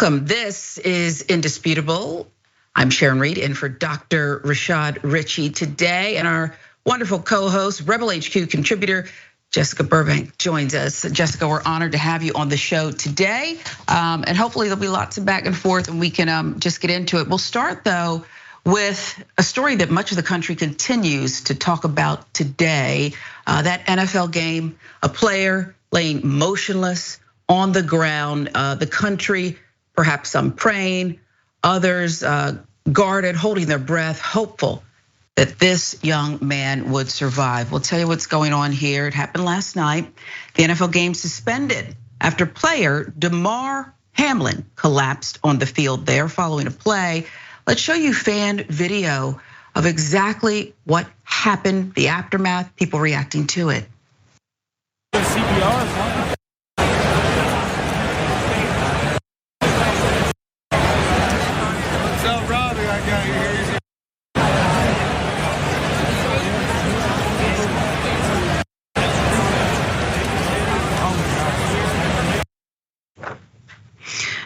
Welcome. This is Indisputable. I'm Sharon Reed in for Dr. Rashad Richey today, and our wonderful co-host, Rebel HQ contributor, Jessica Burbank joins us. Jessica, we're honored to have you on the show today, and hopefully there'll be lots of back and forth, and we can just get into it. We'll start though with a story that much of the country continues to talk about today. That NFL game, a player laying motionless on the ground, the country, perhaps some praying, others guarded, holding their breath, hopeful that this young man would survive. We'll tell you what's going on here. It happened last night. The NFL game suspended after player Damar Hamlin collapsed on the field there following a play. Let's show you fan video of exactly what happened, the aftermath, people reacting to it. CPR.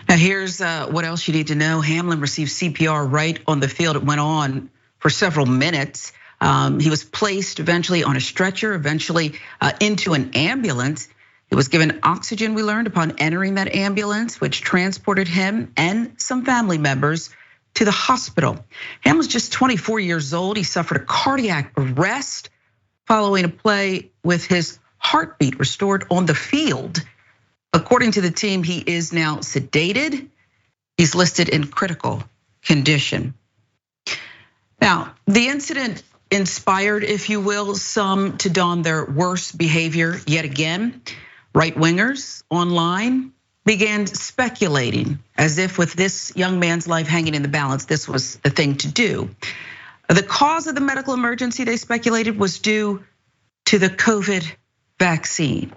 Now here's what else you need to know. Hamlin received CPR right on the field. It went on for several minutes. He was placed eventually on a stretcher, eventually into an ambulance. He was given oxygen, we learned, upon entering that ambulance, which transported him and some family members to the hospital. Hamlin's just 24 years old. He suffered a cardiac arrest following a play with his heartbeat restored on the field. According to the team, he is now sedated. He's listed in critical condition. Now, the incident inspired, if you will, some to don their worst behavior yet again. Right-wingers online began speculating as if with this young man's life hanging in the balance, this was the thing to do. The cause of the medical emergency, they speculated, was due to the COVID vaccine.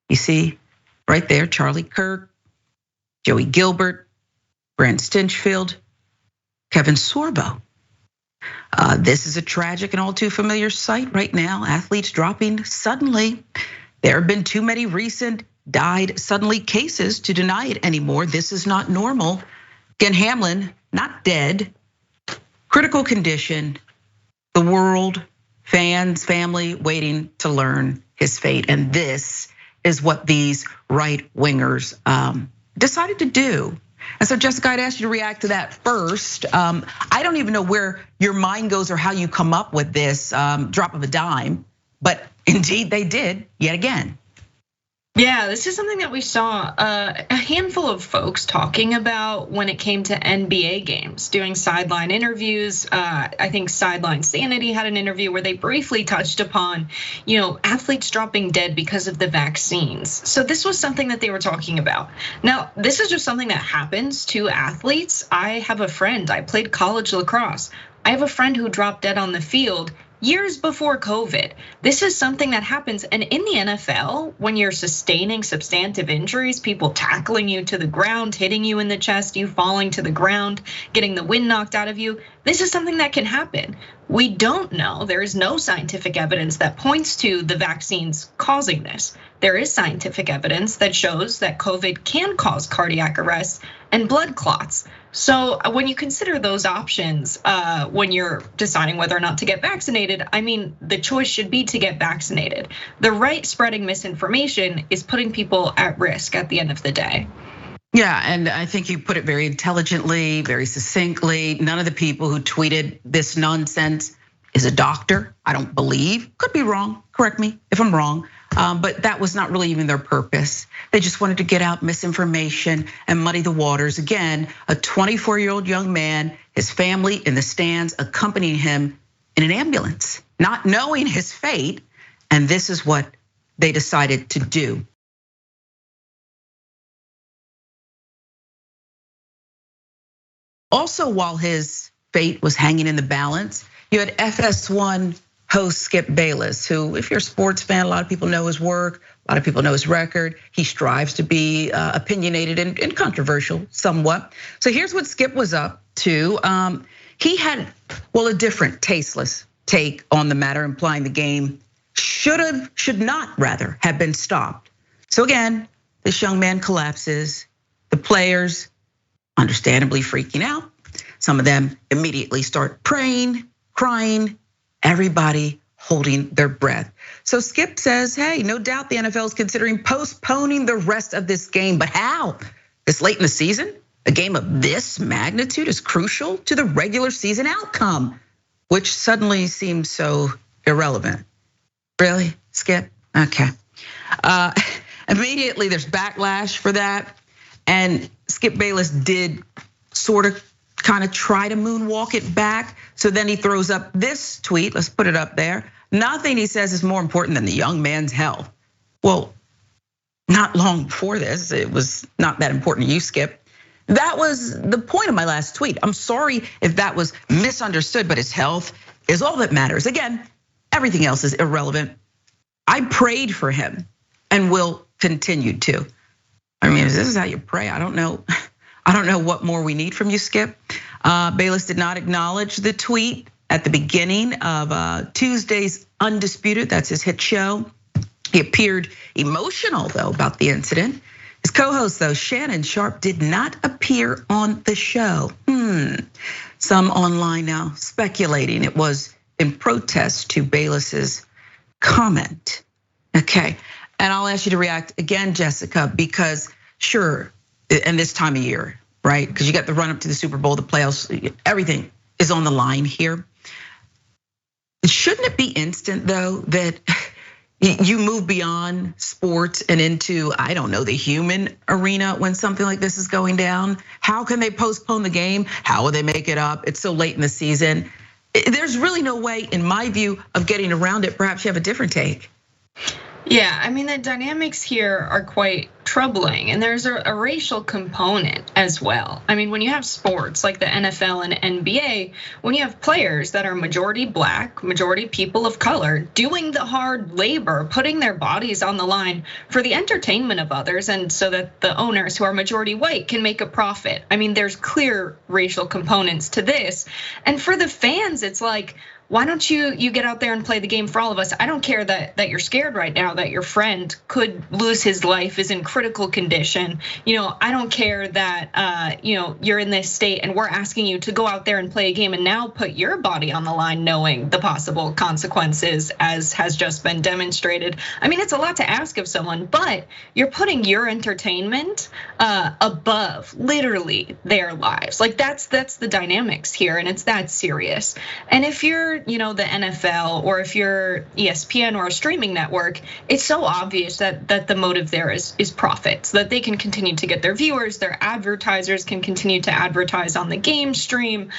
You see, right there, Charlie Kirk, Joey Gilbert, Brent Stinchfield, Kevin Sorbo. This is a tragic and all too familiar sight right now. Athletes dropping suddenly. There have been too many recent died suddenly cases to deny it anymore. This is not normal. Again, Hamlin, not dead, critical condition. The world, fans, family waiting to learn his fate. And this is what these right-wingers decided to do. And so Jessica, I'd ask you to react to that first. I don't even know where your mind goes or how you come up with this drop of a dime, but indeed they did yet again. Yeah, this is something that we saw a handful of folks talking about when it came to NBA games, doing sideline interviews. I think Sideline Sanity had an interview where they briefly touched upon, athletes dropping dead because of the vaccines. So this was something that they were talking about. Now, this is just something that happens to athletes. I have a friend, I played college lacrosse. I have a friend who dropped dead on the field years before COVID. This is something that happens. And in the NFL, when you're sustaining substantive injuries, people tackling you to the ground, hitting you in the chest, you falling to the ground, getting the wind knocked out of you, this is something that can happen. We don't know, there is no scientific evidence that points to the vaccines causing this. There is scientific evidence that shows that COVID can cause cardiac arrest and blood clots. So when you consider those options, when you're deciding whether or not to get vaccinated, I mean, the choice should be to get vaccinated. The right spreading misinformation is putting people at risk at the end of the day. Yeah, and I think you put it very intelligently, very succinctly. None of the people who tweeted this nonsense is a doctor, I don't believe. Could be wrong, correct me if I'm wrong. But that was not really even their purpose. They just wanted to get out misinformation and muddy the waters. Again, a 24-year-old young man, his family in the stands accompanying him in an ambulance, not knowing his fate. And this is what they decided to do. Also, while his fate was hanging in the balance, you had FS1 host Skip Bayless, who, if you're a sports fan, a lot of people know his work, a lot of people know his record. He strives to be opinionated and controversial somewhat. So here's what Skip was up to. He had, a different tasteless take on the matter, implying the game should not rather have been stopped. So again, this young man collapses. The players understandably freaking out. Some of them immediately start praying, crying, everybody holding their breath. So Skip says, hey, no doubt the NFL is considering postponing the rest of this game, but how? This late in the season? A game of this magnitude is crucial to the regular season outcome, which suddenly seems so irrelevant. Really, Skip? Okay. Immediately there's backlash for that. And Skip Bayless did sort of kind of try to moonwalk it back. So then he throws up this tweet, let's put it up there. Nothing, he says, is more important than the young man's health. Well, not long before this, it was not that important to you, Skip. That was the point of my last tweet. I'm sorry if that was misunderstood, but his health is all that matters. Again, everything else is irrelevant. I prayed for him and will continue to. I mean, if this is how you pray, I don't know. I don't know what more we need from you, Skip. Bayless did not acknowledge the tweet at the beginning of Tuesday's Undisputed, that's his hit show. He appeared emotional though about the incident. His co-host though, Shannon Sharp, did not appear on the show. Some online now speculating it was in protest to Bayless's comment. Okay, and I'll ask you to react again, Jessica, because sure, and this time of year, right? Because you got the run up to the Super Bowl, the playoffs, everything is on the line here. Shouldn't it be instant though that you move beyond sports and into, I don't know, the human arena when something like this is going down? How can they postpone the game? How will they make it up? It's so late in the season. There's really no way, in my view, of getting around it. Perhaps you have a different take. Yeah, I mean, the dynamics here are quite troubling, and there's a racial component as well. I mean, when you have sports like the NFL and NBA, when you have players that are majority black, majority people of color, doing the hard labor, putting their bodies on the line for the entertainment of others, and so that the owners who are majority white can make a profit. I mean, there's clear racial components to this. And for the fans, it's like, why don't you get out there and play the game for all of us? I don't care that you're scared right now that your friend could lose his life, is in critical condition. I don't care that you're in this state and we're asking you to go out there and play a game and now put your body on the line, knowing the possible consequences as has just been demonstrated. I mean, it's a lot to ask of someone, but you're putting your entertainment above literally their lives. Like that's the dynamics here, and it's that serious. And if you're the NFL, or if you're ESPN or a streaming network, it's so obvious that the motive there is profit, so that they can continue to get their viewers, their advertisers can continue to advertise on the game stream,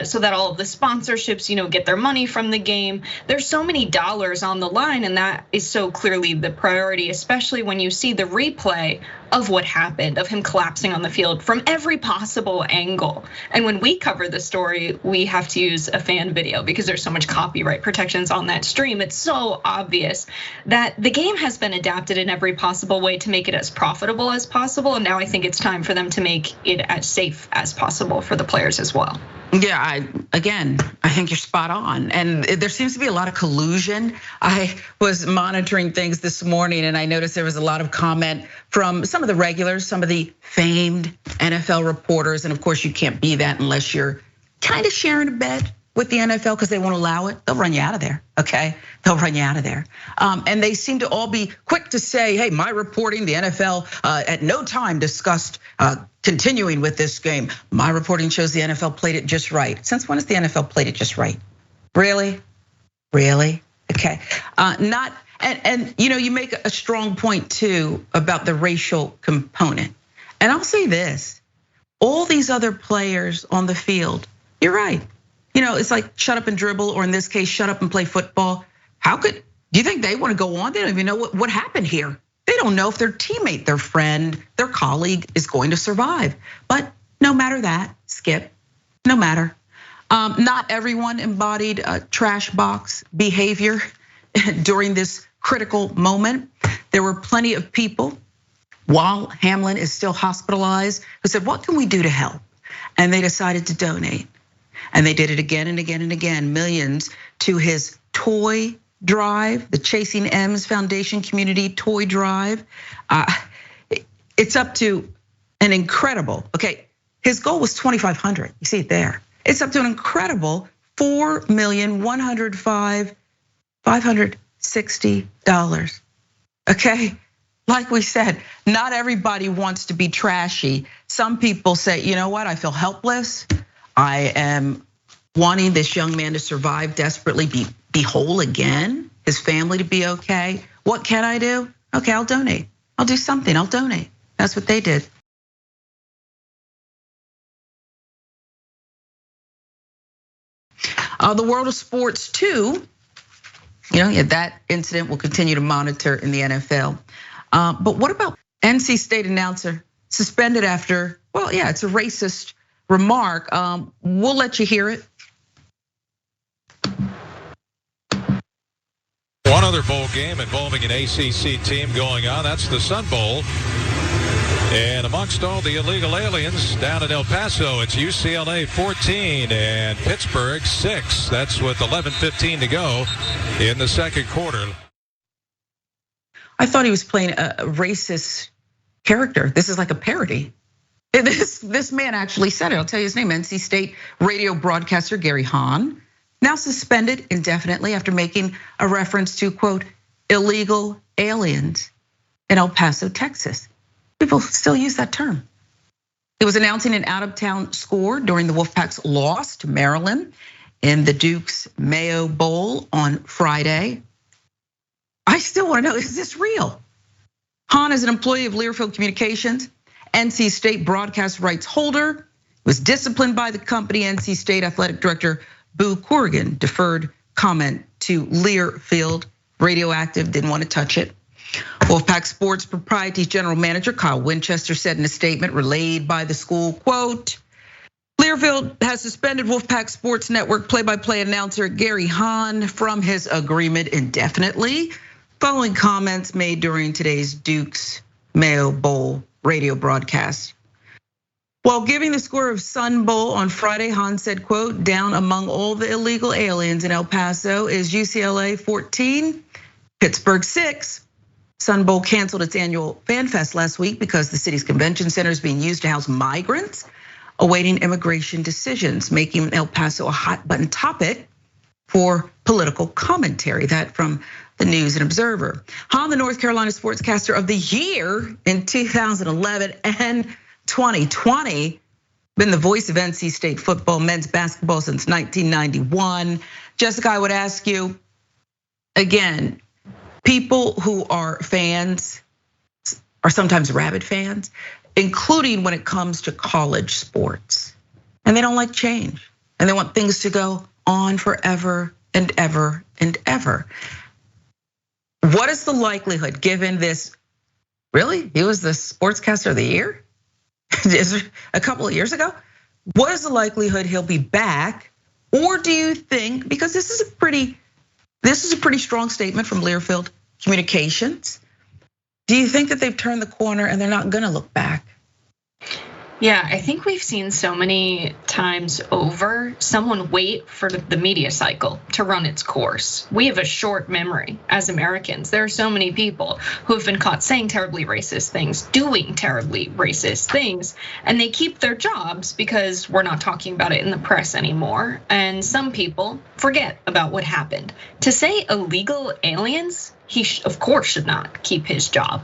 so that all of the sponsorships, get their money from the game. There's so many dollars on the line, and that is so clearly the priority, especially when you see the replay of what happened, of him collapsing on the field from every possible angle. And when we cover the story, we have to use a fan video because there's so much copyright protections on that stream. It's so obvious that the game has been adapted in every possible way to make it as profitable as possible. And now I think it's time for them to make it as safe as possible for the players as well. Yeah, I think you're spot on. And there seems to be a lot of collusion. I was monitoring things this morning and I noticed there was a lot of comment from some of the regulars, some of the famed NFL reporters. And of course you can't be that unless you're kind of sharing a bed with the NFL because they won't allow it. They'll run you out of there, okay? They'll run you out of there. And they seem to all be quick to say, hey, my reporting, the NFL at no time discussed continuing with this game. My reporting shows the NFL played it just right. Since when has the NFL played it just right? Really? Okay. And you make a strong point too about the racial component. And I'll say this, all these other players on the field, you're right. It's like shut up and dribble, or in this case, shut up and play football. Do you think they want to go on? They don't even know what happened here. They don't know if their teammate, their friend, their colleague is going to survive. But no matter that, Skip, no matter. Not everyone embodied trash box behavior during this critical moment. There were plenty of people, while Hamlin is still hospitalized, who said, what can we do to help? And they decided to donate. And they did it again and again and again, millions to his toy drive, the Chasing M's Foundation Community Toy Drive. It's up to an incredible, okay, His goal was 2,500. You see it there. It's up to an incredible $4,105,560. Okay, like we said, not everybody wants to be trashy. Some people say, you know what, I feel helpless. I am wanting this young man to survive desperately, be whole again, his family to be okay. What can I do? Okay, I'll donate. I'll do something, I'll donate. That's what they did. The world of sports too, that incident will continue to monitor in the NFL. But what about NC State announcer suspended after, it's a racist remark. We'll let you hear it. One other bowl game involving an ACC team going on, that's the Sun Bowl. And amongst all the illegal aliens down in El Paso, it's UCLA 14 and Pittsburgh 6. That's with 11:15 to go in the second quarter. I thought he was playing a racist character. This is like a parody. This man actually said it. I'll tell you his name. NC State radio broadcaster Gary Hahn, now suspended indefinitely after making a reference to, quote, illegal aliens in El Paso, Texas. People still use that term. He was announcing an out-of-town score during the Wolfpack's loss to Maryland in the Duke's Mayo Bowl on Friday. I still want to know, is this real? Hahn is an employee of Learfield Communications, NC State broadcast rights holder, was disciplined by the company. NC State athletic director Boo Corrigan deferred comment to Learfield. Radioactive, didn't want to touch it. Wolfpack Sports Proprieties General Manager Kyle Winchester said in a statement relayed by the school, quote, Learfield has suspended Wolfpack Sports Network play-by-play announcer Gary Hahn from his agreement indefinitely, following comments made during today's Duke's Mayo Bowl radio broadcast. While giving the score of Sun Bowl on Friday, Hahn said, quote, down among all the illegal aliens in El Paso is UCLA 14, Pittsburgh 6. Sun Bowl canceled its annual Fan Fest last week because the city's convention center is being used to house migrants awaiting immigration decisions, making El Paso a hot button topic for political commentary. That from the News and Observer. Hahn, the North Carolina Sportscaster of the Year in 2011 and 2020, been the voice of NC State football, men's basketball since 1991. Jessica, I would ask you again, people who are fans are sometimes rabid fans, including when it comes to college sports. And they don't like change. And they want things to go on forever and ever and ever. What is the likelihood, given this, really, he was the Sportscaster of the Year a couple of years ago? What is the likelihood he'll be back? Or do you think, because this is a pretty strong statement from Learfield Communications. Do you think that they've turned the corner and they're not gonna look back? Yeah, I think we've seen so many times over someone wait for the media cycle to run its course. We have a short memory as Americans. There are so many people who have been caught saying terribly racist things, doing terribly racist things, and they keep their jobs because we're not talking about it in the press anymore. And some people forget about what happened. To say illegal aliens, he of course should not keep his job.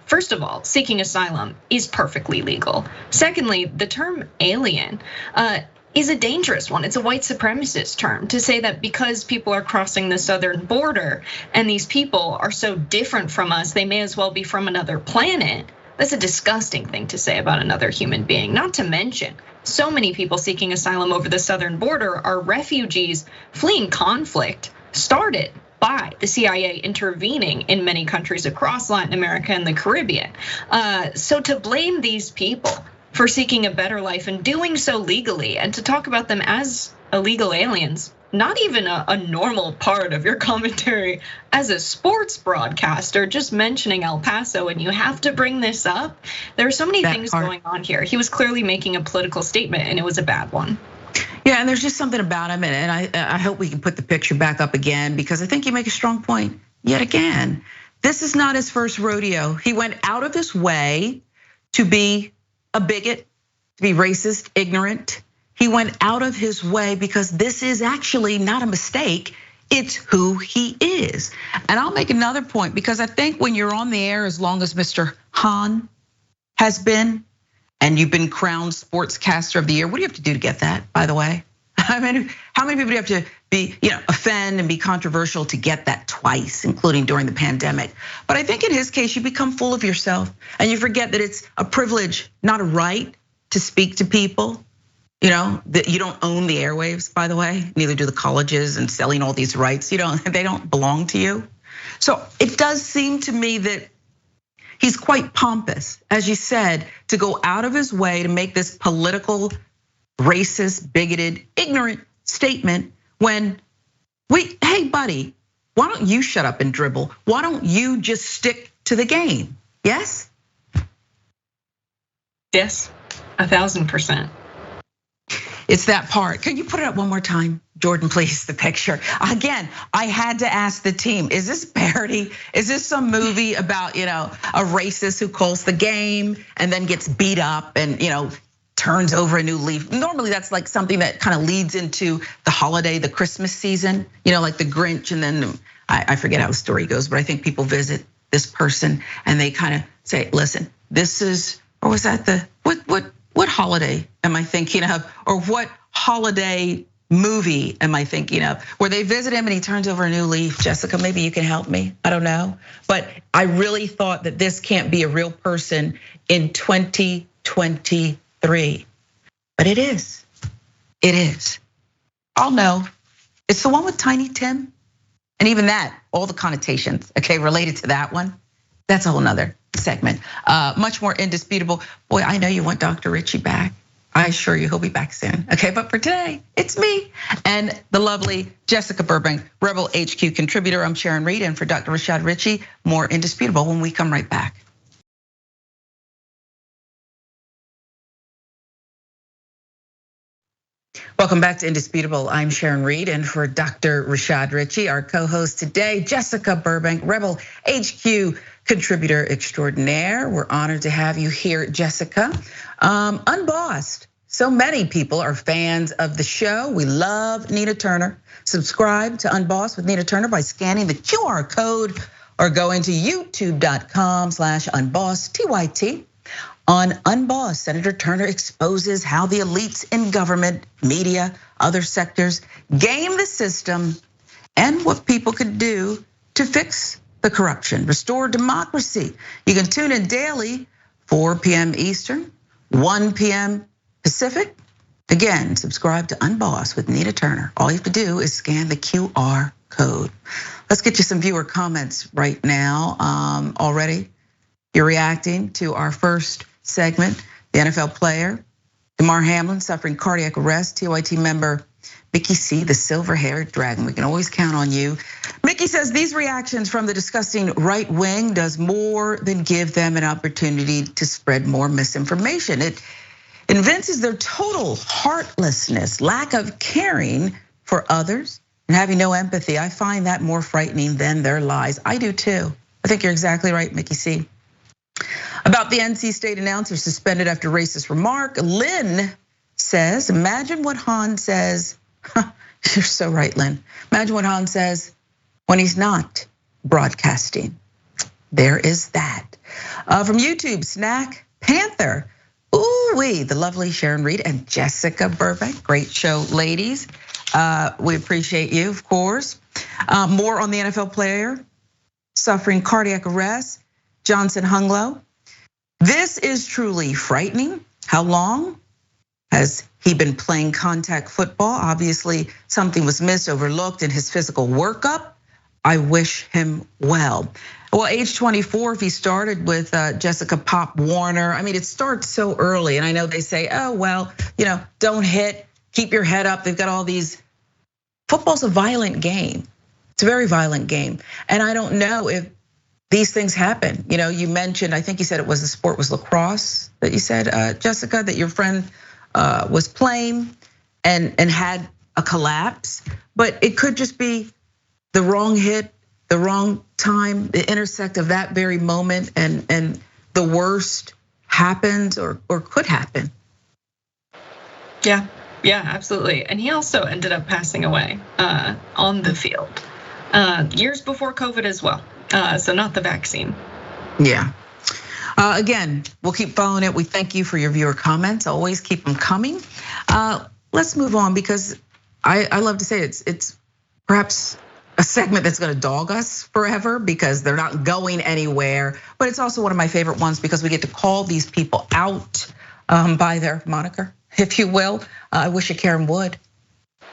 First of all, seeking asylum is perfectly legal. Secondly, the term alien is a dangerous one. It's a white supremacist term to say that because people are crossing the southern border and these people are so different from us, they may as well be from another planet. That's a disgusting thing to say about another human being. Not to mention, so many people seeking asylum over the southern border are refugees fleeing conflict started by the CIA intervening in many countries across Latin America and the Caribbean. So to blame these people for seeking a better life and doing so legally, and to talk about them as illegal aliens, not even a normal part of your commentary as a sports broadcaster, just mentioning El Paso, and you have to bring this up. There are so many things going on here. He was clearly making a political statement, and it was a bad one. Yeah, and there's just something about him, and I hope we can put the picture back up again, because I think you make a strong point yet again. This is not his first rodeo. He went out of his way to be a bigot, to be racist, ignorant. He went out of his way because this is actually not a mistake. It's who he is. And I'll make another point because I think when you're on the air as long as Mr. Hahn has been, and you've been crowned Sportscaster of the Year, what do you have to do to get that, by the way? I mean, how many people do you have to be, offend and be controversial to get that twice, including during the pandemic? But I think in his case, you become full of yourself and you forget that it's a privilege, not a right, to speak to people. That you don't own the airwaves, by the way, neither do the colleges and selling all these rights. They don't belong to you. So it does seem to me that he's quite pompous, as you said, to go out of his way to make this political, racist, bigoted, ignorant statement when hey buddy, why don't you shut up and dribble? Why don't you just stick to the game? Yes? Yes, 1,000%. It's that part. Can you put it up one more time, Jordan, please, the picture? Again, I had to ask the team, is this parody? Is this some movie about, a racist who calls the game and then gets beat up and, turns over a new leaf? Normally that's like something that kind of leads into the holiday, the Christmas season, like the Grinch. And then I forget how the story goes, but I think people visit this person and they kind of say, listen, this is, or was that what holiday am I thinking of? Or what holiday movie am I thinking of? Where they visit him and he turns over a new leaf. Jessica, maybe you can help me. I don't know. But I really thought that this can't be a real person in 2023. But it is. It is. I'll know. It's the one with Tiny Tim. And even that, all the connotations, okay, related to that one. That's a whole nother segment. Much more indisputable. Boy, I know you want Dr. Richey back. I assure you he'll be back soon. Okay, but for today, it's me and the lovely Jessica Burbank, Rebel HQ contributor. I'm Sharon Reed, and for Dr. Rashad Richey, more indisputable when we come right back. Welcome back to Indisputable. I'm Sharon Reed, and for Dr. Rashad Richey, our co-host today, Jessica Burbank, Rebel HQ contributor extraordinaire. We're honored to have you here, Jessica. Unbossed. So many people are fans of the show. We love Nina Turner. Subscribe to Unbossed with Nina Turner by scanning the QR code or going to youtube.com/unbossed, TYT. On Unbossed, Senator Turner exposes how the elites in government, media, other sectors game the system and what people could do to fix the corruption, restore democracy. You can tune in daily, 4 p.m. Eastern, 1 p.m. Pacific. Again, subscribe to Unbossed with Nina Turner. All you have to do is scan the QR code. Let's get you some viewer comments right now. Already, you're reacting to our first segment, the NFL player Damar Hamlin suffering cardiac arrest. TYT member Mickey C, the silver-haired dragon. We can always count on you. Mickey says these reactions from the disgusting right wing does more than give them an opportunity to spread more misinformation. It evinces their total heartlessness, lack of caring for others, and having no empathy. I find that more frightening than their lies. I do too. I think you're exactly right, Mickey C. About the NC State announcer suspended after racist remark, Lynn says, imagine what Hahn says. You're so right, Lynn. Imagine what Hahn says when he's not broadcasting. There is that. From YouTube, Snack Panther. Ooh-wee, the lovely Sharon Reed and Jessica Burbank. Great show, ladies. We appreciate you, of course. More on the NFL player suffering cardiac arrest, Johnson Hunglo. This is truly frightening. How long has he been playing contact football? Obviously, something was missed, overlooked in his physical workup. I wish him well. Well, age 24, if he started with Jessica Pop Warner, I mean, it starts so early. And I know they say, oh, well, don't hit, keep your head up. They've got all these. Football's a violent game. It's a very violent game. And I don't know if these things happen. You mentioned, I think you said the sport was lacrosse that you said, Jessica, that your friend was playing and had a collapse. But it could just be the wrong hit, the wrong time, the intersect of that very moment, and the worst happens or could happen. Yeah, absolutely. And he also ended up passing away on the field years before COVID as well. So not the vaccine. Yeah. Again, we'll keep following it. We thank you for your viewer comments. Always keep them coming. Let's move on because I love to say it's perhaps a segment that's going to dog us forever because they're not going anywhere. But it's also one of my favorite ones because we get to call these people out by their moniker, if you will. I wish Karen would.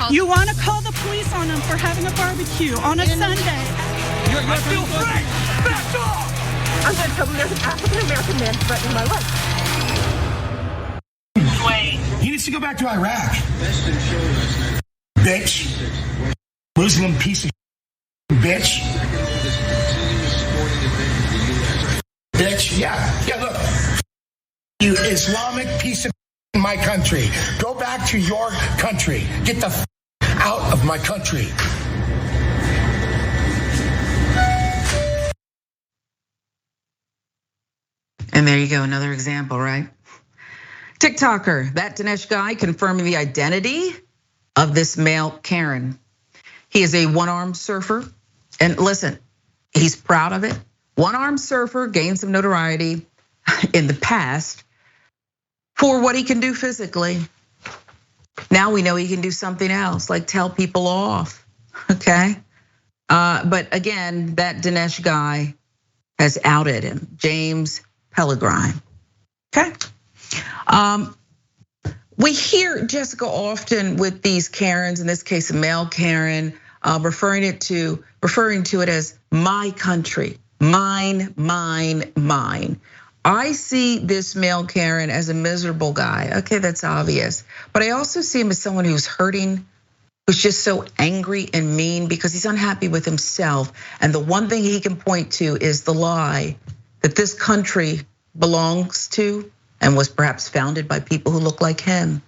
You want to call the police on them for having a barbecue on a Sunday? I feel free. Back off! I'm going to tell them there's an African-American man threatening my life. Wait. He needs to go back to Iraq. Bitch. Muslim piece of bitch. Bitch, yeah, look. You Islamic piece of in my country. Go back to your country. Get the out of my country. And there you go, another example, right? TikToker, that Dinesh guy confirming the identity of this male Karen. He is a one-armed surfer. And listen, he's proud of it. One-armed surfer gained some notoriety in the past for what he can do physically. Now we know he can do something else, like tell people off, okay? But again, that Dinesh guy has outed him, James Pellegrin, okay? We hear Jessica often with these Karens, in this case a male Karen, referring to it as my country, mine, mine, mine. I see this male Karen as a miserable guy. Okay, that's obvious. But I also see him as someone who's hurting, who's just so angry and mean because he's unhappy with himself. And the one thing he can point to is the lie that this country belongs to and was perhaps founded by people who look like him.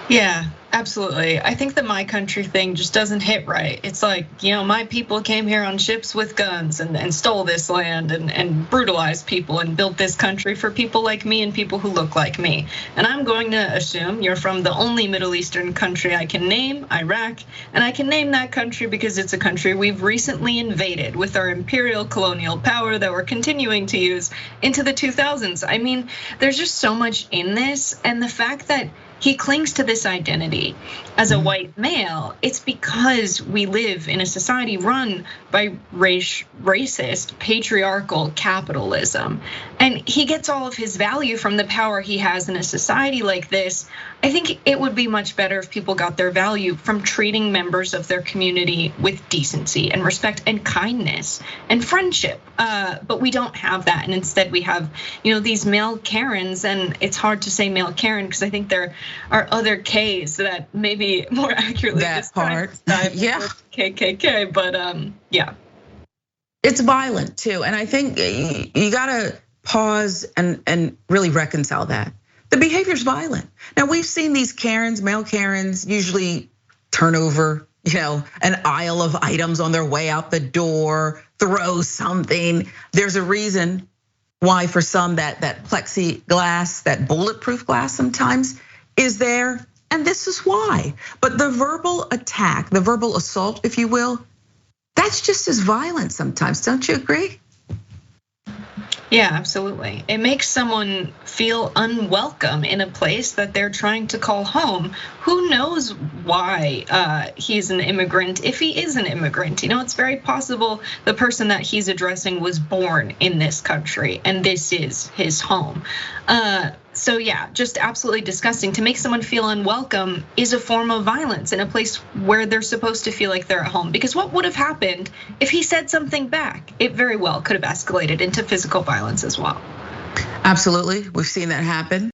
Yeah, absolutely. I think the my country thing just doesn't hit right. It's like, my people came here on ships with guns and stole this land and brutalized people and built this country for people like me and people who look like me. And I'm going to assume you're from the only Middle Eastern country I can name, Iraq. And I can name that country because it's a country we've recently invaded with our imperial colonial power that we're continuing to use into the 2000s. I mean, there's just so much in this. And the fact that he clings to this identity as a white male, it's because we live in a society run by racist, patriarchal capitalism. And he gets all of his value from the power he has in a society like this. I think it would be much better if people got their value from treating members of their community with decency and respect and kindness and friendship. But we don't have that. And instead we have, these male Karens, and it's hard to say male Karen because I think there are other Ks that maybe more accurately that part, yeah, KKK, but yeah. It's violent too, and I think you gotta pause and really reconcile that. The behavior's violent. Now we've seen these Karens, male Karens, usually turn over, an aisle of items on their way out the door, throw something. There's a reason why for some that plexiglass, that bulletproof glass sometimes is there, and this is why. But the verbal attack, the verbal assault, if you will, that's just as violent sometimes, don't you agree? Yeah, absolutely. It makes someone feel unwelcome in a place that they're trying to call home. Who knows why he's an immigrant, if he is an immigrant? It's very possible the person that he's addressing was born in this country and this is his home. So yeah, just absolutely disgusting. To make someone feel unwelcome is a form of violence in a place where they're supposed to feel like they're at home. Because what would have happened if he said something back? It very well could have escalated into physical violence as well. Absolutely, we've seen that happen.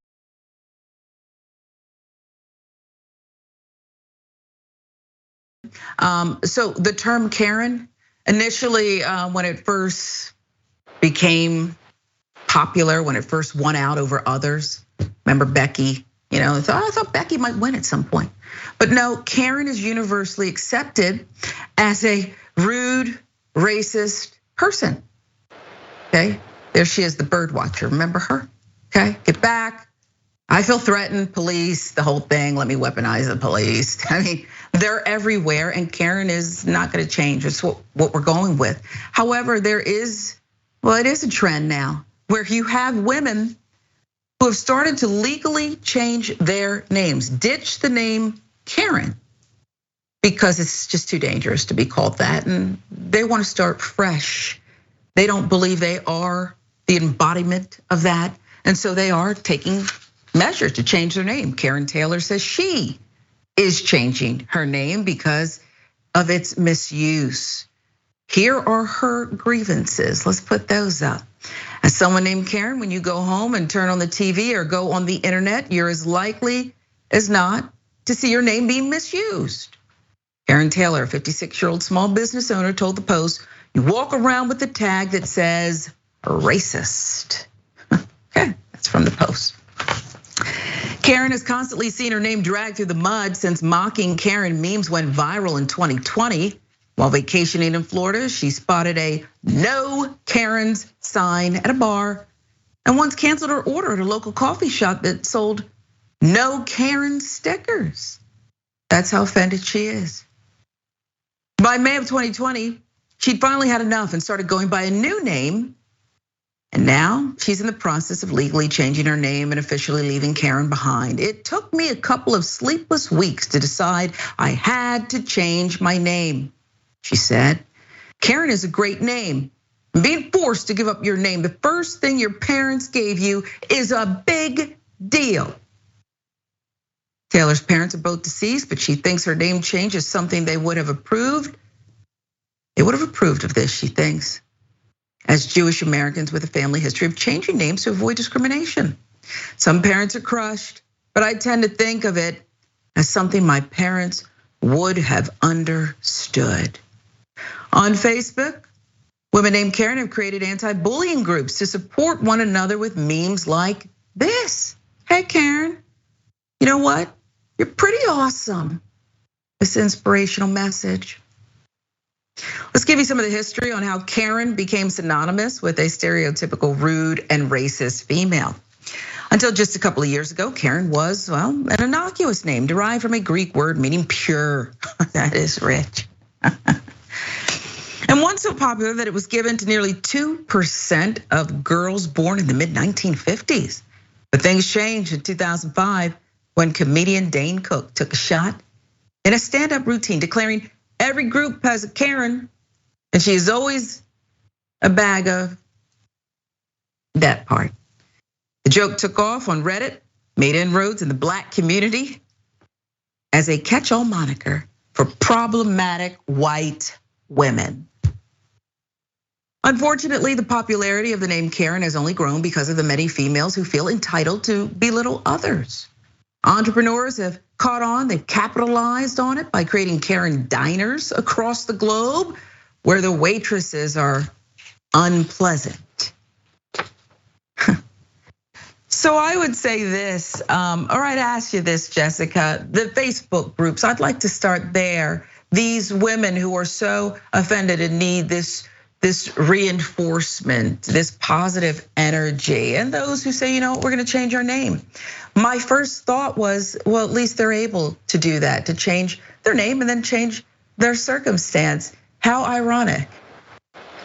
So the term Karen, initially when it first became popular, when it first won out over others. Remember Becky, I thought Becky might win at some point. But no, Karen is universally accepted as a rude, racist person. Okay, there she is, the bird watcher. Remember her? Okay, get back. I feel threatened, police, the whole thing. Let me weaponize the police. I mean, they're everywhere, and Karen is not going to change. It's what we're going with. However, it is a trend now where you have women who have started to legally change their names, ditch the name Karen, because it's just too dangerous to be called that, and they want to start fresh. They don't believe they are the embodiment of that, and so they are taking measures to change their name. Karen Taylor says she is changing her name because of its misuse. Here are her grievances. Let's put those up. As someone named Karen, when you go home and turn on the TV or go on the internet, you're as likely as not to see your name being misused. Karen Taylor, a 56-year-old small business owner, told the Post, "You walk around with a tag that says racist." Okay, that's from the Post. Karen has constantly seen her name dragged through the mud since mocking Karen memes went viral in 2020. While vacationing in Florida, she spotted a "No Karens" sign at a bar and once canceled her order at a local coffee shop that sold "No Karen" stickers. That's how offended she is. By May of 2020, she'd finally had enough and started going by a new name. And now she's in the process of legally changing her name and officially leaving Karen behind. "It took me a couple of sleepless weeks to decide I had to change my name," she said. "Karen is a great name. Being forced to give up your name, the first thing your parents gave you, is a big deal." Taylor's parents are both deceased, but she thinks her name change is something they would have approved. They would have approved of this, she thinks, as Jewish Americans with a family history of changing names to avoid discrimination. "Some parents are crushed, but I tend to think of it as something my parents would have understood." On Facebook, women named Karen have created anti-bullying groups to support one another with memes like this. "Hey Karen, you know what? You're pretty awesome." This inspirational message. Let's give you some of the history on how Karen became synonymous with a stereotypical rude and racist female. Until just a couple of years ago, Karen was, well, an innocuous name derived from a Greek word meaning pure. That is rich. And one so popular that it was given to nearly 2% of girls born in the mid-1950s. But things changed in 2005 when comedian Dane Cook took a shot in a stand-up routine declaring every group has a Karen, and she is always a bag of that part. The joke took off on Reddit, made inroads in the Black community as a catch-all moniker for problematic white women. Unfortunately, the popularity of the name Karen has only grown because of the many females who feel entitled to belittle others. Entrepreneurs have caught on, they've capitalized on it by creating Karen diners across the globe where the waitresses are unpleasant. So I would say this, all right, ask you this, Jessica, the Facebook groups, I'd like to start there. These women who are so offended and need this reinforcement, this positive energy, and those who say, you know what, we're gonna change our name. My first thought was, well, at least they're able to do that, to change their name and then change their circumstance. How ironic.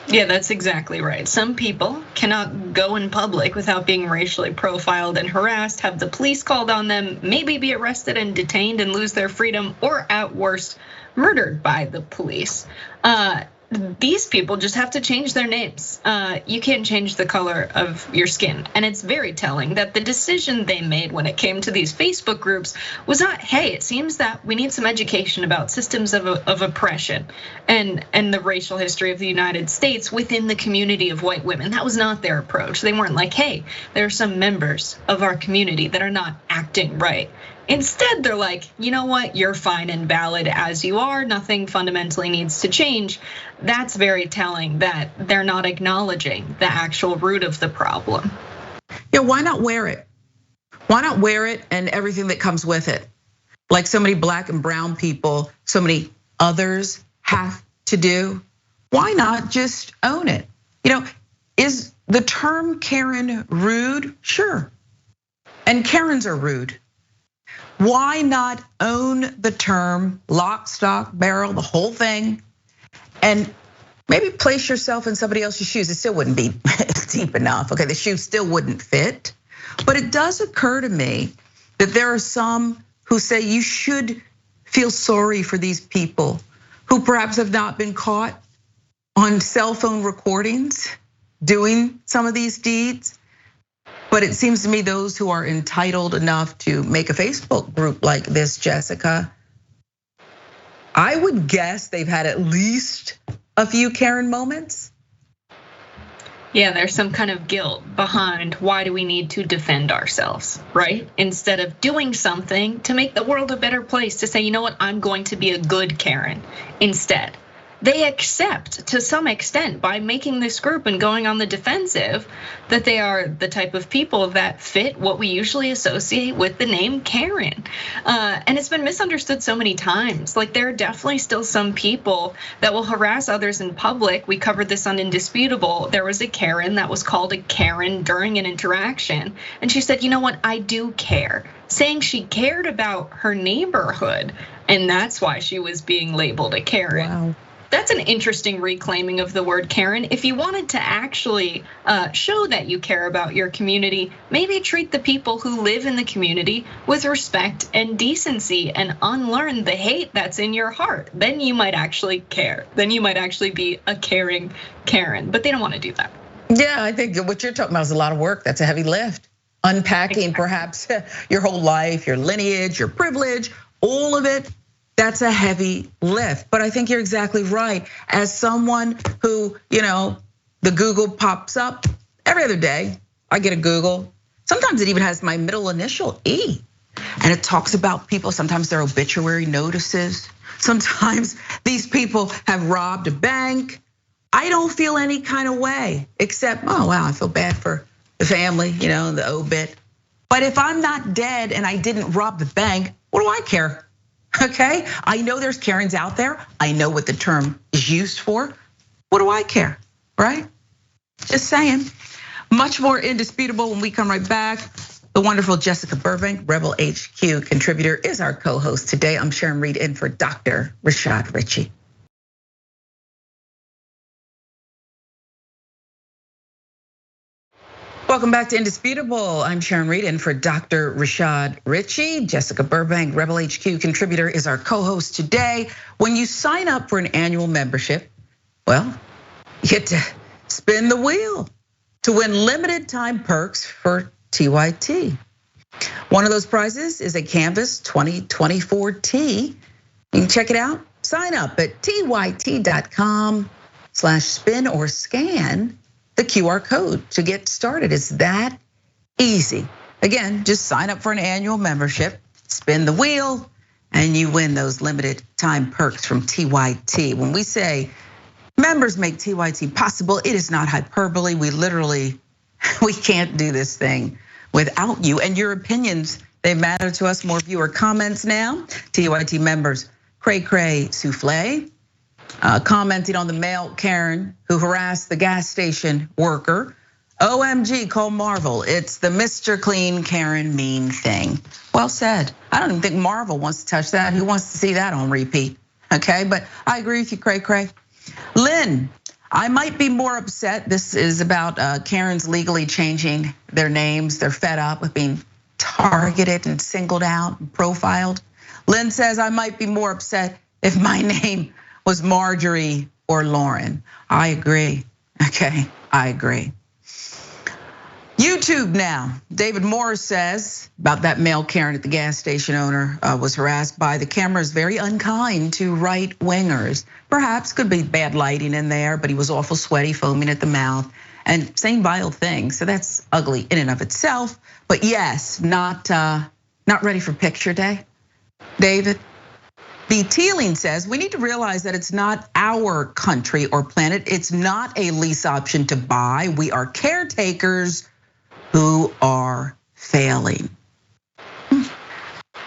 Yeah, that's exactly right. Some people cannot go in public without being racially profiled and harassed, have the police called on them, maybe be arrested and detained and lose their freedom, or at worst, murdered by the police. These people just have to change their names. You can't change the color of your skin. And it's very telling that the decision they made when it came to these Facebook groups was not, hey, it seems that we need some education about systems of oppression and the racial history of the United States within the community of white women. That was not their approach. They weren't like, hey, there are some members of our community that are not acting right. Instead, they're like, you know what, you're fine and valid as you are, nothing fundamentally needs to change. That's very telling that they're not acknowledging the actual root of the problem. Yeah, why not wear it? Why not wear it and everything that comes with it? Like so many Black and brown people, so many others have to do. Why not just own it? You know, is the term Karen rude? Sure. And Karens are rude. Why not own the term lock, stock, barrel, the whole thing, and maybe place yourself in somebody else's shoes? It still wouldn't be deep enough. Okay, the shoe still wouldn't fit. But it does occur to me that there are some who say you should feel sorry for these people who perhaps have not been caught on cell phone recordings doing some of these deeds. But it seems to me those who are entitled enough to make a Facebook group like this, Jessica, I would guess they've had at least a few Karen moments. Yeah, there's some kind of guilt behind why do we need to defend ourselves, right? Instead of doing something to make the world a better place, to say, you know what, I'm going to be a good Karen instead. They accept to some extent by making this group and going on the defensive that they are the type of people that fit what we usually associate with the name Karen. And it's been misunderstood so many times. Like, there are definitely still some people that will harass others in public. We covered this on Indisputable. There was a Karen that was called a Karen during an interaction. And she said, you know what, I do care. Saying she cared about her neighborhood. And that's why she was being labeled a Karen. Wow. That's an interesting reclaiming of the word Karen. If you wanted to actually show that you care about your community, maybe treat the people who live in the community with respect and decency and unlearn the hate that's in your heart. Then you might actually care. Then you might actually be a caring Karen, but they don't want to do that. Yeah, I think what you're talking about is a lot of work. That's a heavy lift. Unpacking perhaps your whole life, your lineage, your privilege, all of it. That's a heavy lift, but I think you're exactly right. As someone who, the Google pops up every other day, I get a Google. Sometimes it even has my middle initial E, and it talks about people. Sometimes they're obituary notices. Sometimes these people have robbed a bank. I don't feel any kind of way, except, oh wow, I feel bad for the family, the obit. But if I'm not dead and I didn't rob the bank, what do I care? Okay, I know there's Karens out there. I know what the term is used for. What do I care, right? Just saying. Much more Indisputable when we come right back. The wonderful Jessica Burbank, Rebel HQ contributor, is our co-host today. I'm Sharon Reed in for Dr. Rashad Richey. Welcome back to Indisputable. I'm Sharon Reed in for Dr. Rashad Richey. Jessica Burbank, Rebel HQ contributor, is our co-host today. When you sign up for an annual membership, well, you get to spin the wheel to win limited time perks for TYT. One of those prizes is a Canvas 2024 tee. You can check it out. Sign up at tyt.com/spin or scan the QR code to get started. It's that easy. Again, just sign up for an annual membership, spin the wheel, and you win those limited time perks from TYT. When we say members make TYT possible, it is not hyperbole. We can't do this thing without you and your opinions. They matter to us. More viewer comments now. TYT members, Cray Cray Souffle, commenting on the male Karen who harassed the gas station worker. OMG, Cole Marvel, it's the Mr. Clean Karen mean thing. Well said. I don't even think Marvel wants to touch that. Who wants to see that on repeat? Okay, but I agree with you, Cray Cray. Lynn, I might be more upset. This is about Karens legally changing their names. They're fed up with being targeted and singled out and profiled. Lynn says, I might be more upset if my name was Marjorie or Lauren. I agree, okay, I agree. YouTube now, David Morris says about that male Karen at the gas station owner was harassed by the cameras, very unkind to right wingers. Perhaps could be bad lighting in there, but he was awful sweaty, foaming at the mouth, and saying vile things. So that's ugly in and of itself. But yes, not ready for picture day, David. B. Teeling says, we need to realize that it's not our country or planet. It's not a lease option to buy. We are caretakers who are failing.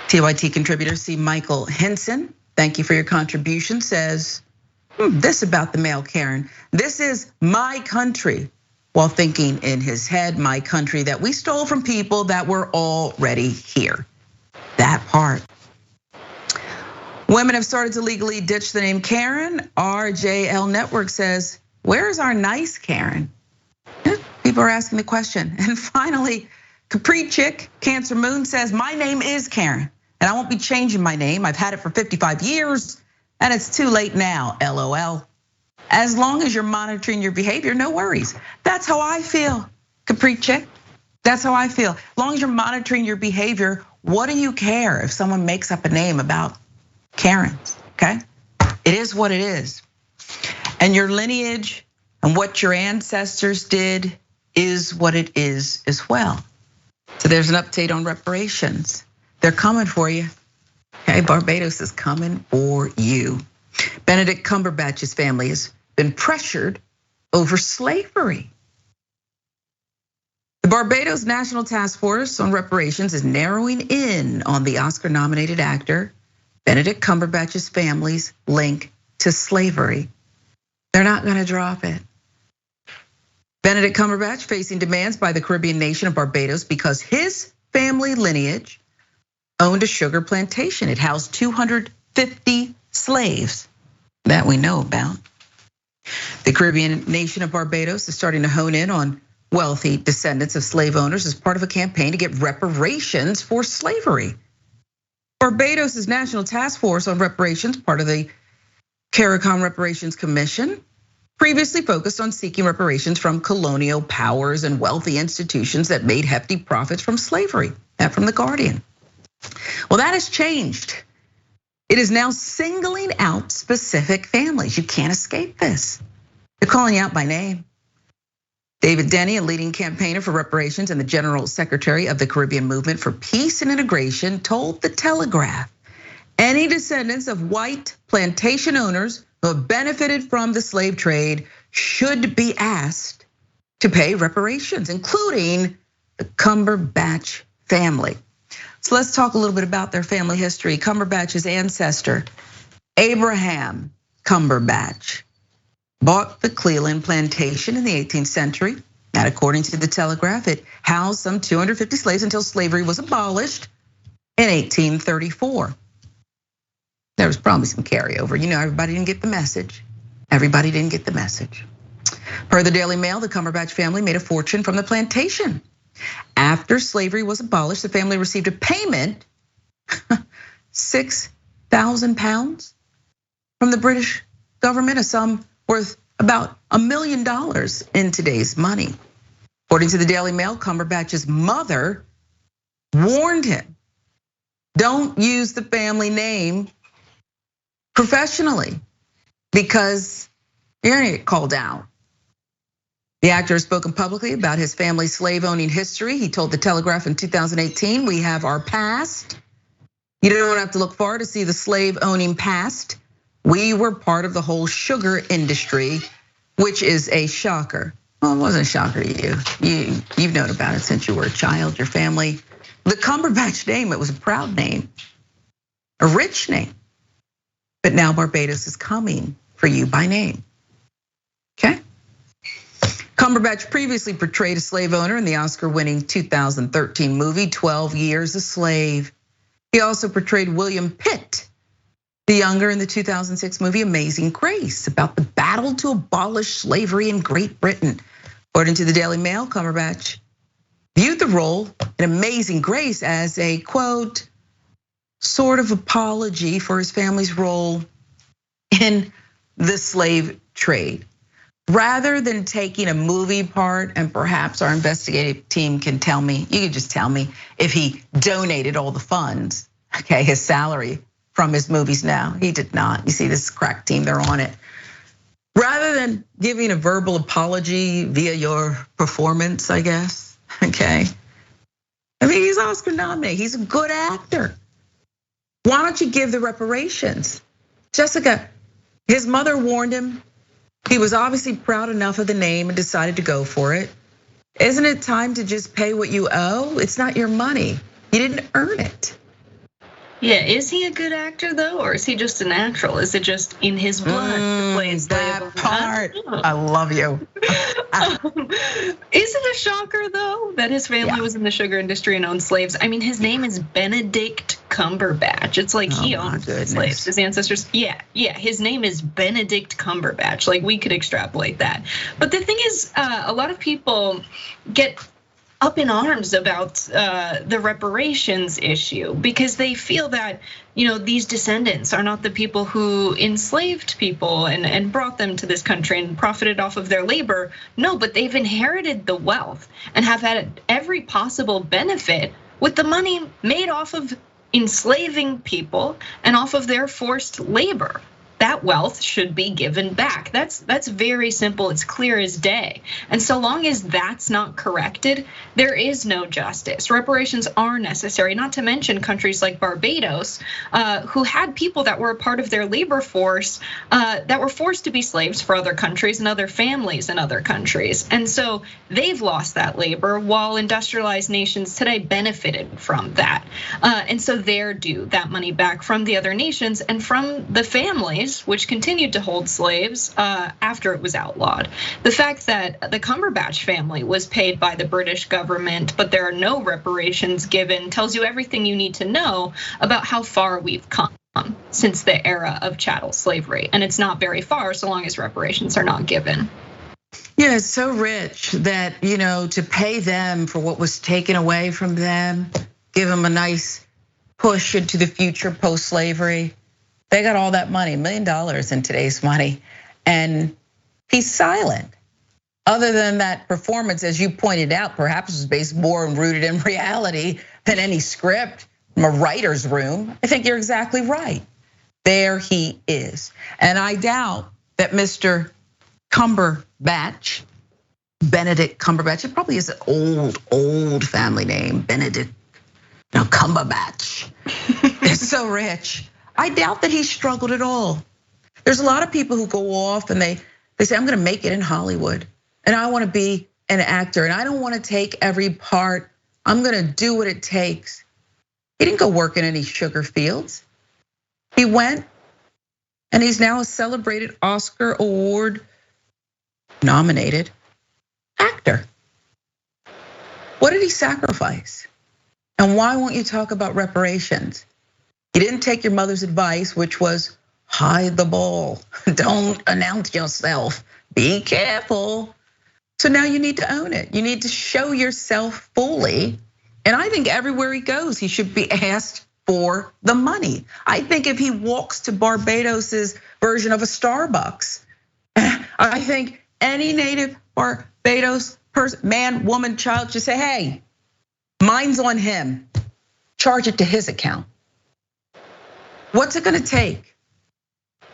TYT contributor C. Michael Henson, thank you for your contribution, says this about the male Karen. This is my country. while thinking in his head, my country that we stole from people that were already here. That part. Women have started to legally ditch the name Karen. RJL Network says, where's our nice Karen? People are asking the question. And finally, Capri Chick, Cancer Moon says, my name is Karen, and I won't be changing my name. I've had it for 55 years, and it's too late now, LOL. As long as you're monitoring your behavior, no worries. That's how I feel, Capri Chick. That's how I feel. As long as you're monitoring your behavior, what do you care if someone makes up a name about Karens, okay? It is what it is. And your lineage and what your ancestors did is what it is as well. So there's an update on reparations. They're coming for you. Okay, Barbados is coming for you. Benedict Cumberbatch's family has been pressured over slavery. The Barbados National Task Force on Reparations is narrowing in on the Oscar-nominated actor Benedict Cumberbatch's family's link to slavery. They're not gonna drop it. Benedict Cumberbatch facing demands by the Caribbean nation of Barbados because his family lineage owned a sugar plantation. It housed 250 slaves that we know about. The Caribbean nation of Barbados is starting to hone in on wealthy descendants of slave owners as part of a campaign to get reparations for slavery. Barbados' National Task Force on Reparations, part of the CARICOM Reparations Commission, previously focused on seeking reparations from colonial powers and wealthy institutions that made hefty profits from slavery. That from The Guardian. Well, that has changed. It is now singling out specific families. You can't escape this. They're calling you out by name. David Denny, a leading campaigner for reparations and the General Secretary of the Caribbean Movement for Peace and Integration, told The Telegraph, any descendants of white plantation owners who have benefited from the slave trade should be asked to pay reparations, including the Cumberbatch family. So let's talk a little bit about their family history. Cumberbatch's ancestor, Abraham Cumberbatch, bought the Cleland plantation in the 18th century. And according to The Telegraph, it housed some 250 slaves until slavery was abolished in 1834. There was probably some carryover. Everybody didn't get the message. Everybody didn't get the message. Per the Daily Mail, the Cumberbatch family made a fortune from the plantation. After slavery was abolished, the family received a payment, 6,000 pounds from the British government, a sum worth about $1 million in today's money. According to the Daily Mail, Cumberbatch's mother warned him, don't use the family name professionally because you're gonna get called out. The actor has spoken publicly about his family's slave owning history. He told The Telegraph in 2018, we have our past. You don't have to look far to see the slave owning past. We were part of the whole sugar industry, which is a shocker. Well, it wasn't a shocker to you. You've known about it since you were a child, your family. The Cumberbatch name, it was a proud name, a rich name. But now Barbados is coming for you by name, okay? Cumberbatch previously portrayed a slave owner in the Oscar-winning 2013 movie, 12 Years a Slave. He also portrayed William Pitt, the younger, in the 2006 movie Amazing Grace, about the battle to abolish slavery in Great Britain. According to the Daily Mail, Cumberbatch viewed the role in Amazing Grace as a, quote, sort of apology for his family's role in the slave trade. Rather than taking a movie part, and perhaps our investigative team can tell me, you can just tell me if he donated all the funds, okay, his salary from his movies now. He did not. You see, this crack team, they're on it. Rather than giving a verbal apology via your performance, I guess, okay. I mean, he's Oscar nominated, he's a good actor. Why don't you give the reparations? Jessica, his mother warned him. He was obviously proud enough of the name and decided to go for it. Isn't it time to just pay what you owe? It's not your money. You didn't earn it. Yeah, is he a good actor though, or is he just a natural? Is it just in his blood to play a slave? That part, I love you. Is it a shocker though that his family was in the sugar industry and owned slaves? I mean, his name is Benedict Cumberbatch. It's like he owned slaves. His ancestors, yeah, his name is Benedict Cumberbatch. Like we could extrapolate that. But the thing is, a lot of people get up in arms about the reparations issue because they feel that these descendants are not the people who enslaved people and brought them to this country and profited off of their labor. No, but they've inherited the wealth and have had every possible benefit with the money made off of enslaving people and off of their forced labor. That wealth should be given back. That's very simple. It's clear as day. And so long as that's not corrected, there is no justice. Reparations are necessary, not to mention countries like Barbados, who had people that were a part of their labor force that were forced to be slaves for other countries and other families in other countries. And so they've lost that labor while industrialized nations today benefited from that. And so they're due that money back from the other nations and from the families which continued to hold slaves after it was outlawed. The fact that the Cumberbatch family was paid by the British government, but there are no reparations given, tells you everything you need to know about how far we've come since the era of chattel slavery. And it's not very far so long as reparations are not given. Yeah, it's so rich that, to pay them for what was taken away from them, give them a nice push into the future post-slavery. They got all that money, $1 million in today's money, and he's silent. Other than that performance, as you pointed out, perhaps was based more and rooted in reality than any script from a writer's room. I think you're exactly right. There he is. And I doubt that Mr. Cumberbatch, Benedict Cumberbatch, it probably is an old family name, Benedict, Cumberbatch. They're so rich. I doubt that he struggled at all. There's a lot of people who go off and they say, I'm gonna make it in Hollywood and I wanna be an actor and I don't wanna take every part. I'm gonna do what it takes. He didn't go work in any sugar fields. He went and he's now a celebrated Oscar Award nominated actor. What did he sacrifice? And why won't you talk about reparations? You didn't take your mother's advice, which was hide the ball. Don't announce yourself. Be careful. So now you need to own it. You need to show yourself fully. And I think everywhere he goes, he should be asked for the money. I think if he walks to Barbados's version of a Starbucks, I think any native Barbados person, man, woman, child, should say, hey, mine's on him. Charge it to his account. What's it gonna take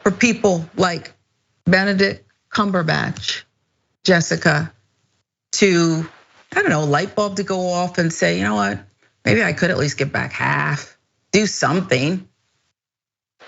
for people like Benedict Cumberbatch, Jessica, to, I don't know, a light bulb to go off and say, you know what, maybe I could at least get back half, do something.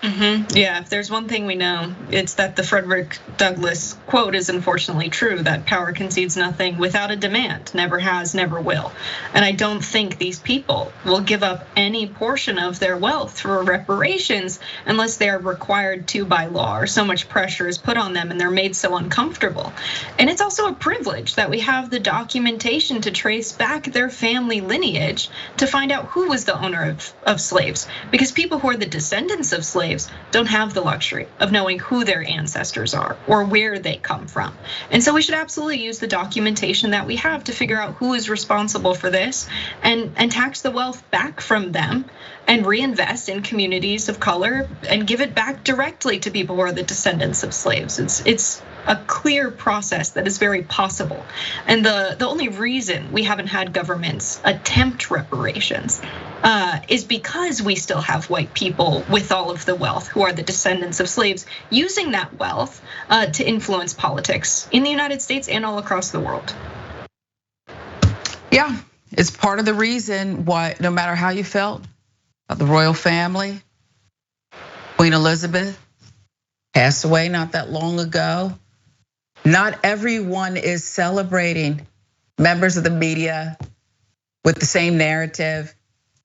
Yeah, if there's one thing we know, it's that the Frederick Douglass quote is unfortunately true, that power concedes nothing without a demand, never has, never will. And I don't think these people will give up any portion of their wealth for reparations unless they are required to by law, or so much pressure is put on them and they're made so uncomfortable. And it's also a privilege that we have the documentation to trace back their family lineage to find out who was the owner of slaves. Because people who are the descendants of slaves don't have the luxury of knowing who their ancestors are or where they come from. And so we should absolutely use the documentation that we have to figure out who is responsible for this and tax the wealth back from them and reinvest in communities of color and give it back directly to people who are the descendants of slaves. It's a clear process that is very possible. And the only reason we haven't had governments attempt reparations is because we still have white people with all of the wealth who are the descendants of slaves using that wealth to influence politics in the United States and all across the world. Yeah, it's part of the reason why, no matter how you felt about the royal family, Queen Elizabeth passed away not that long ago. Not everyone is celebrating members of the media with the same narrative,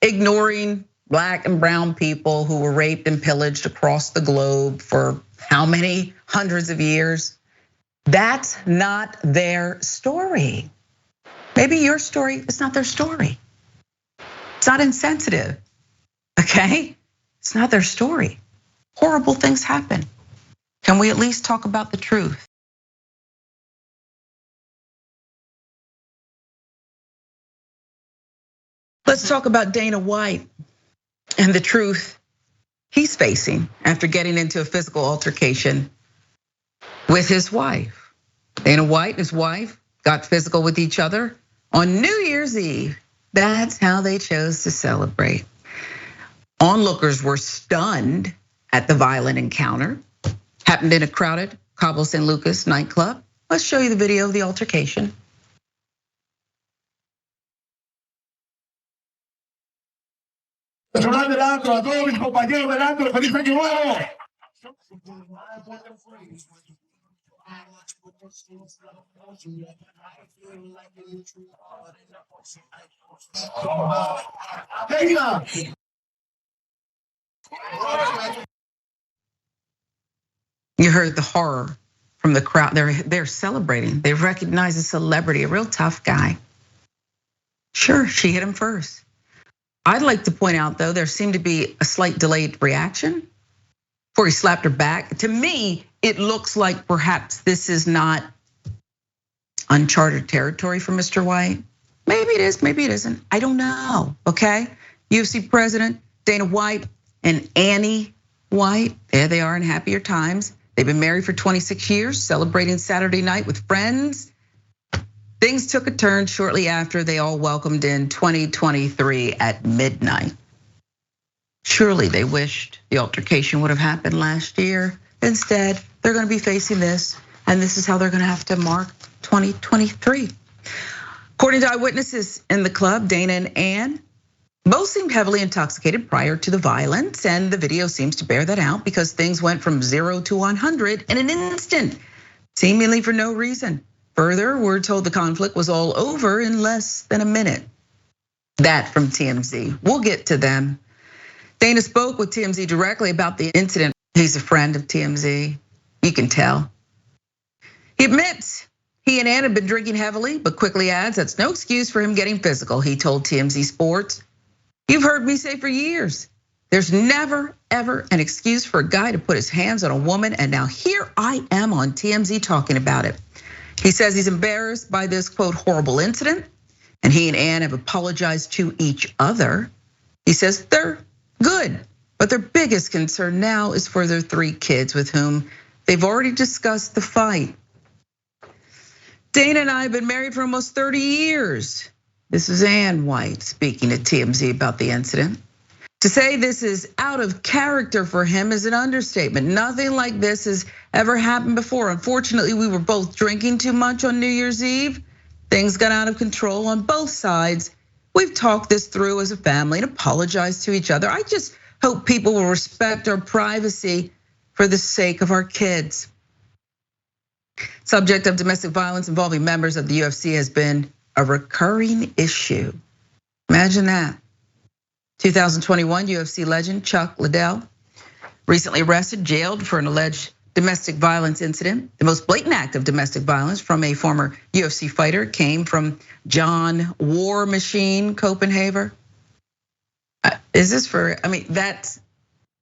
ignoring Black and brown people who were raped and pillaged across the globe for how many hundreds of years. That's not their story. Maybe your story is not their story. It's not insensitive, okay? It's not their story. Horrible things happen. Can we at least talk about the truth? Let's talk about Dana White and the truth he's facing after getting into a physical altercation with his wife. Dana White and his wife got physical with each other on New Year's Eve. That's how they chose to celebrate. Onlookers were stunned at the violent encounter. Happened in a crowded Cabo San Lucas nightclub. Let's show you the video of the altercation. Personal del antro, a todos mis compañeros del antro, feliz año nuevo. You heard the horror from the crowd. They're celebrating. They recognize a celebrity, a real tough guy. Sure, she hit him first. I'd like to point out, though, there seemed to be a slight delayed reaction before he slapped her back. To me, it looks like perhaps this is not uncharted territory for Mr. White. Maybe it is, maybe it isn't. I don't know, okay? UFC president Dana White and Annie White, there they are in happier times. They've been married for 26 years, celebrating Saturday night with friends. Things took a turn shortly after they all welcomed in 2023 at midnight. Surely they wished the altercation would have happened last year. Instead, they're gonna be facing this, and this is how they're gonna have to mark 2023. According to eyewitnesses in the club, Dana and Ann both seemed heavily intoxicated prior to the violence, and the video seems to bear that out because things went from 0 to 100 in an instant, seemingly for no reason. Further, we're told the conflict was all over in less than a minute. That from TMZ. We'll get to them. Dana spoke with TMZ directly about the incident. He's a friend of TMZ, you can tell. He admits he and Ann had been drinking heavily, but quickly adds that's no excuse for him getting physical. He told TMZ Sports, "You've heard me say for years, there's never, ever an excuse for a guy to put his hands on a woman, and now here I am on TMZ talking about it." He says he's embarrassed by this, quote, horrible incident, and he and Ann have apologized to each other. He says they're good, but their biggest concern now is for their 3 kids with whom they've already discussed the fight. Dana and I have been married for almost 30 years. This is Ann White speaking to TMZ about the incident. To say this is out of character for him is an understatement. Nothing like this has ever happened before. Unfortunately, we were both drinking too much on New Year's Eve. Things got out of control on both sides. We've talked this through as a family and apologized to each other. I just hope people will respect our privacy for the sake of our kids. Subject of domestic violence involving members of the UFC has been a recurring issue. Imagine that. 2021 UFC legend Chuck Liddell recently arrested, jailed for an alleged domestic violence incident. The most blatant act of domestic violence from a former UFC fighter came from John War Machine Copenhagen. Is this for, I mean, that's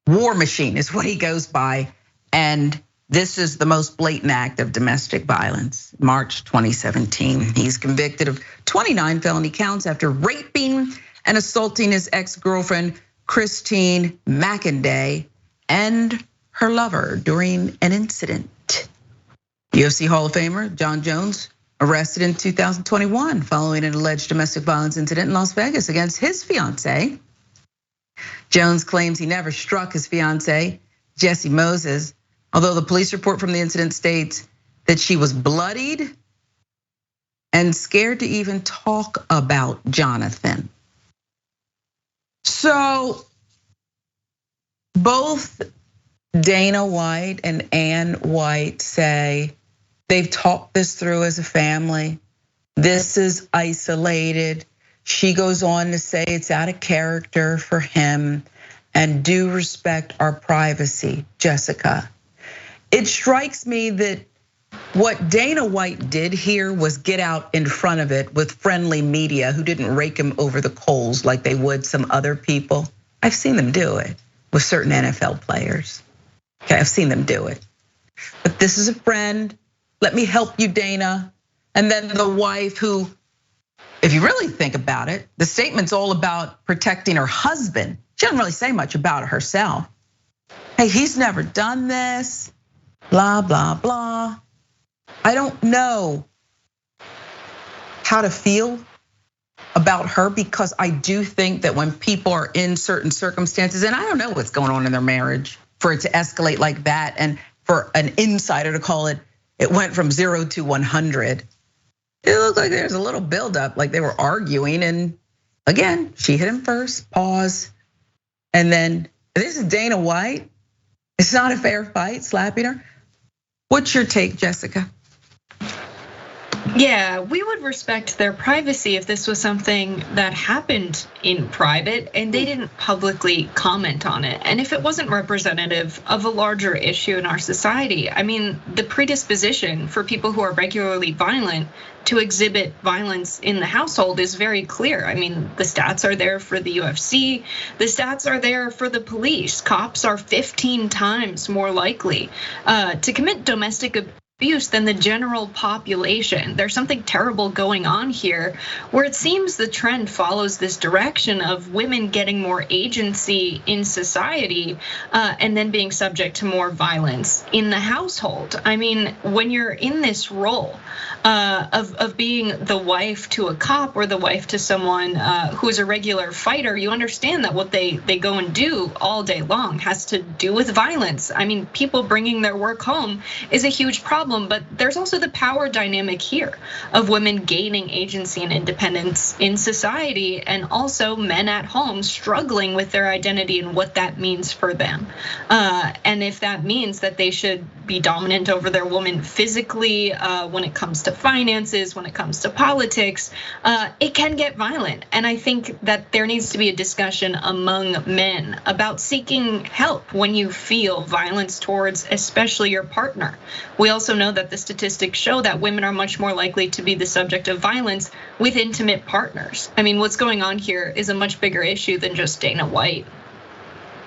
War Machine is what he goes by. And this is the most blatant act of domestic violence, March 2017. He's convicted of 29 felony counts after raping and assaulting his ex-girlfriend, Christine McInday, and her lover during an incident. UFC Hall of Famer John Jones arrested in 2021 following an alleged domestic violence incident in Las Vegas against his fiance. Jones claims he never struck his fiance, Jessie Moses, although the police report from the incident states that she was bloodied and scared to even talk about Jonathan. So both Dana White and Ann White say they've talked this through as a family. This is isolated. she goes on to say it's out of character for him and do respect our privacy, Jessica. It strikes me that what Dana White did here was get out in front of it with friendly media who didn't rake him over the coals like they would some other people. I've seen them do it with certain NFL players. Okay, I've seen them do it. But this is a friend. Let me help you, Dana. And then the wife who, if you really think about it, the statement's all about protecting her husband. She doesn't really say much about herself. Hey, he's never done this, blah, blah, blah. I don't know how to feel about her because I do think that when people are in certain circumstances, and I don't know what's going on in their marriage for it to escalate like that, and for an insider to call it went from 0 to 100. It looked like there's a little buildup, like they were arguing, and again, she hit him first, pause, and then this is Dana White. It's not a fair fight, slapping her. What's your take, Jessica? Yeah, we would respect their privacy if this was something that happened in private and they didn't publicly comment on it. And if it wasn't representative of a larger issue in our society, I mean, the predisposition for people who are regularly violent to exhibit violence in the household is very clear. I mean, the stats are there for the UFC, the stats are there for the police. Cops are 15 times more likely to commit domestic abuse than the general population. There's something terrible going on here where it seems the trend follows this direction of women getting more agency in society and then being subject to more violence in the household. I mean, when you're in this role of being the wife to a cop or the wife to someone who is a regular fighter, you understand that what they go and do all day long has to do with violence. I mean, people bringing their work home is a huge problem. But there's also the power dynamic here of women gaining agency and independence in society, and also men at home struggling with their identity and what that means for them. And if that means that they should be dominant over their woman physically when it comes to finances, when it comes to politics, it can get violent. And I think that there needs to be a discussion among men about seeking help when you feel violence towards especially your partner. We also know that the statistics show that women are much more likely to be the subject of violence with intimate partners. I mean, what's going on here is a much bigger issue than just Dana White.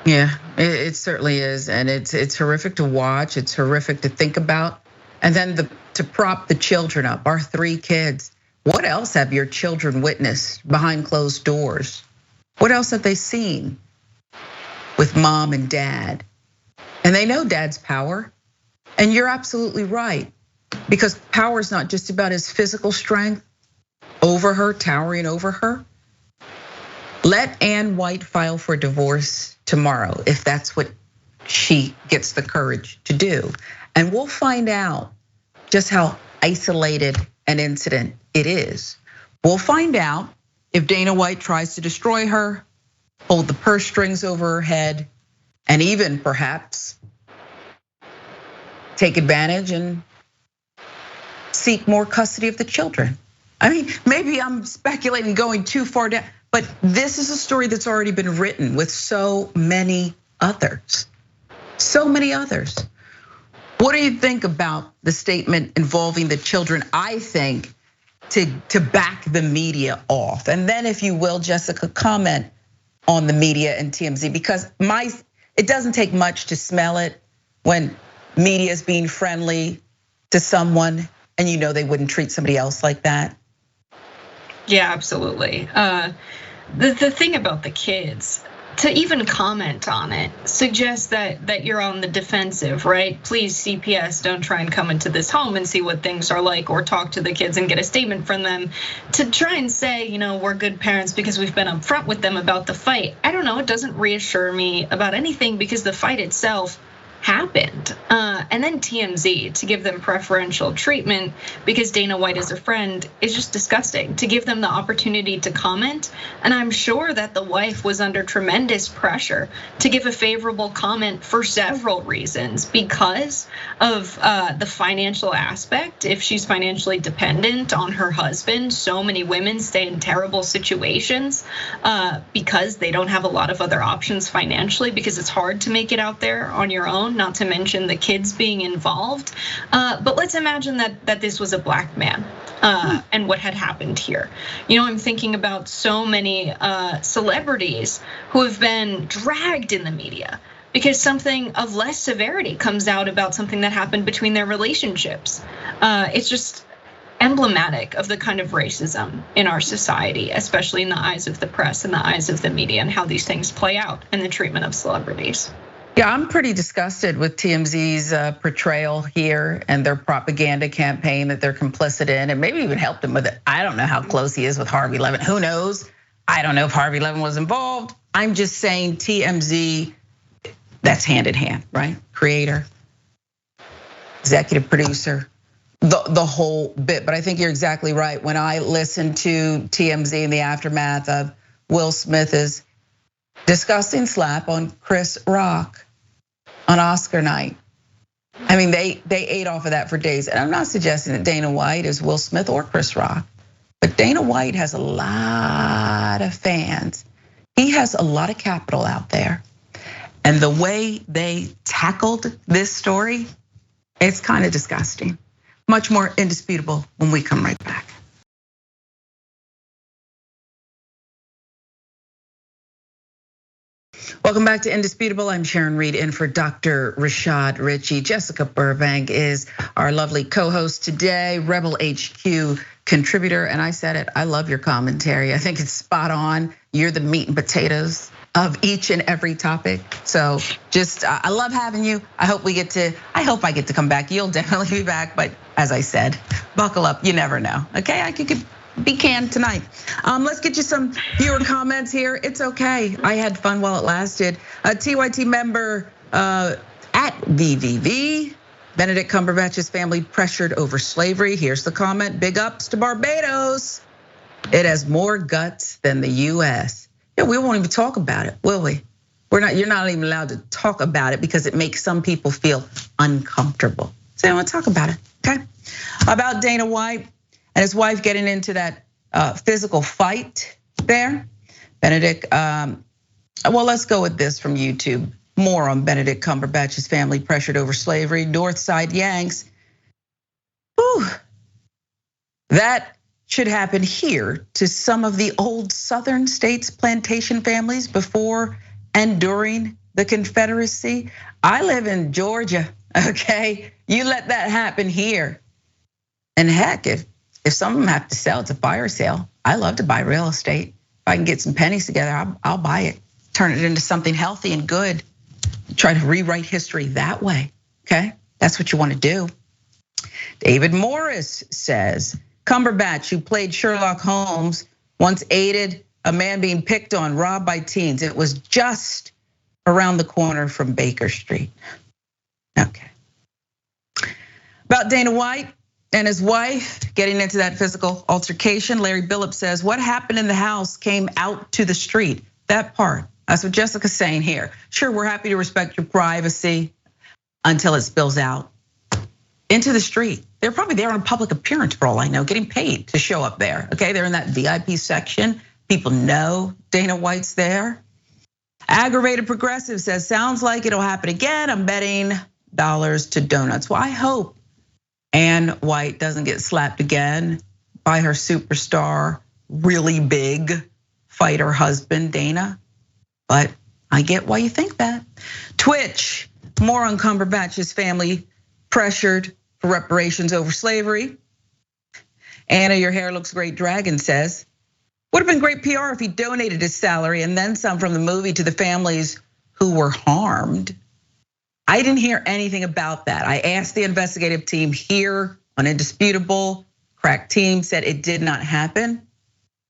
Yeah, it certainly is, and it's horrific to watch. It's horrific to think about, and then to prop the children up. Our 3 kids. What else have your children witnessed behind closed doors? What else have they seen with mom and dad? And they know dad's power. And you're absolutely right, because power is not just about his physical strength over her, towering over her. Let Ann White file for divorce tomorrow if that's what she gets the courage to do. And we'll find out just how isolated an incident it is. We'll find out if Dana White tries to destroy her, hold the purse strings over her head, and even perhaps take advantage and seek more custody of the children. I mean, maybe I'm speculating going too far down, but this is a story that's already been written with so many others. So many others. What do you think about the statement involving the children? I think to back the media off. And then if you will, Jessica, comment on the media and TMZ, because it doesn't take much to smell it when media is being friendly to someone and you know they wouldn't treat somebody else like that. Yeah, absolutely. The thing about the kids, to even comment on it suggests that you're on the defensive, right? Please, CPS, don't try and come into this home and see what things are like, or talk to the kids and get a statement from them. To try and say, we're good parents because we've been upfront with them about the fight. I don't know, it doesn't reassure me about anything, because the fight itself happened. And then TMZ, to give them preferential treatment because Dana White is a friend, is just disgusting. To give them the opportunity to comment, and I'm sure that the wife was under tremendous pressure to give a favorable comment for several reasons, because of the financial aspect. If she's financially dependent on her husband, so many women stay in terrible situations because they don't have a lot of other options financially, because it's hard to make it out there on your own, not to mention the kids being involved. But let's imagine that this was a black man and what had happened here. I'm thinking about so many celebrities who have been dragged in the media because something of less severity comes out about something that happened between their relationships. It's just emblematic of the kind of racism in our society, especially in the eyes of the press and the eyes of the media, and how these things play out in the treatment of celebrities. Yeah, I'm pretty disgusted with TMZ's portrayal here and their propaganda campaign that they're complicit in, and maybe even helped him with it. I don't know how close he is with Harvey Levin. Who knows? I don't know if Harvey Levin was involved. I'm just saying TMZ, that's hand in hand, right? Creator, executive producer, the whole bit. But I think you're exactly right. When I listened to TMZ in the aftermath of Will Smith's disgusting slap on Chris Rock on Oscar night, I mean, they ate off of that for days. And I'm not suggesting that Dana White is Will Smith or Chris Rock, but Dana White has a lot of fans. He has a lot of capital out there. And the way they tackled this story, it's kind of disgusting. Much more indisputable when we come right back. Welcome back to Indisputable. I'm Sharon Reed in for Dr. Rashad Richey. Jessica Burbank is our lovely co-host today, Rebel HQ contributor. And I said it, I love your commentary. I think it's spot on. You're the meat and potatoes of each and every topic. So just, I love having you. I hope I get to come back. You'll definitely be back, but as I said, buckle up, you never know. Okay, I could be canned tonight. Let's get you some viewer comments here. It's okay, I had fun while it lasted. A TYT member at VVV, Benedict Cumberbatch's family pressured over slavery. Here's the comment, big ups to Barbados. It has more guts than the US. Yeah, we won't even talk about it, will we? You're not even allowed to talk about it because it makes some people feel uncomfortable. So I don't want to talk about it, okay? About Dana White and his wife getting into that physical fight there. Benedict, well, let's go with this from YouTube. More on Benedict Cumberbatch's family pressured over slavery, Northside Yanks. Whew. That should happen here to some of the old Southern states' plantation families before and during the Confederacy. I live in Georgia, okay? You let that happen here. And heck, if some of them have to sell, it's a fire sale. I love to buy real estate. If I can get some pennies together, I'll buy it. Turn it into something healthy and good. Try to rewrite history that way, okay? That's what you want to do. David Morris says, Cumberbatch, who played Sherlock Holmes, once aided a man being picked on, robbed by teens. It was just around the corner from Baker Street. Okay. About Dana White and his wife getting into that physical altercation, Larry Billups says, what happened in the house came out to the street. That part, that's what Jessica's saying here. Sure, we're happy to respect your privacy until it spills out into the street. They're probably there on a public appearance for all I know, getting paid to show up there. Okay, they're in that VIP section. People know Dana White's there. Aggravated Progressive says, sounds like it'll happen again. I'm betting dollars to donuts. Well, I hope Ann White doesn't get slapped again by her superstar, really big fighter husband, Dana. But I get why you think that. Twitch, more on Cumberbatch's family pressured for reparations over slavery. Anna, your hair looks great, Dragon says. Would have been great PR if he donated his salary and then some from the movie to the families who were harmed. I didn't hear anything about that. I asked the investigative team here on Indisputable. Crack team said it did not happen.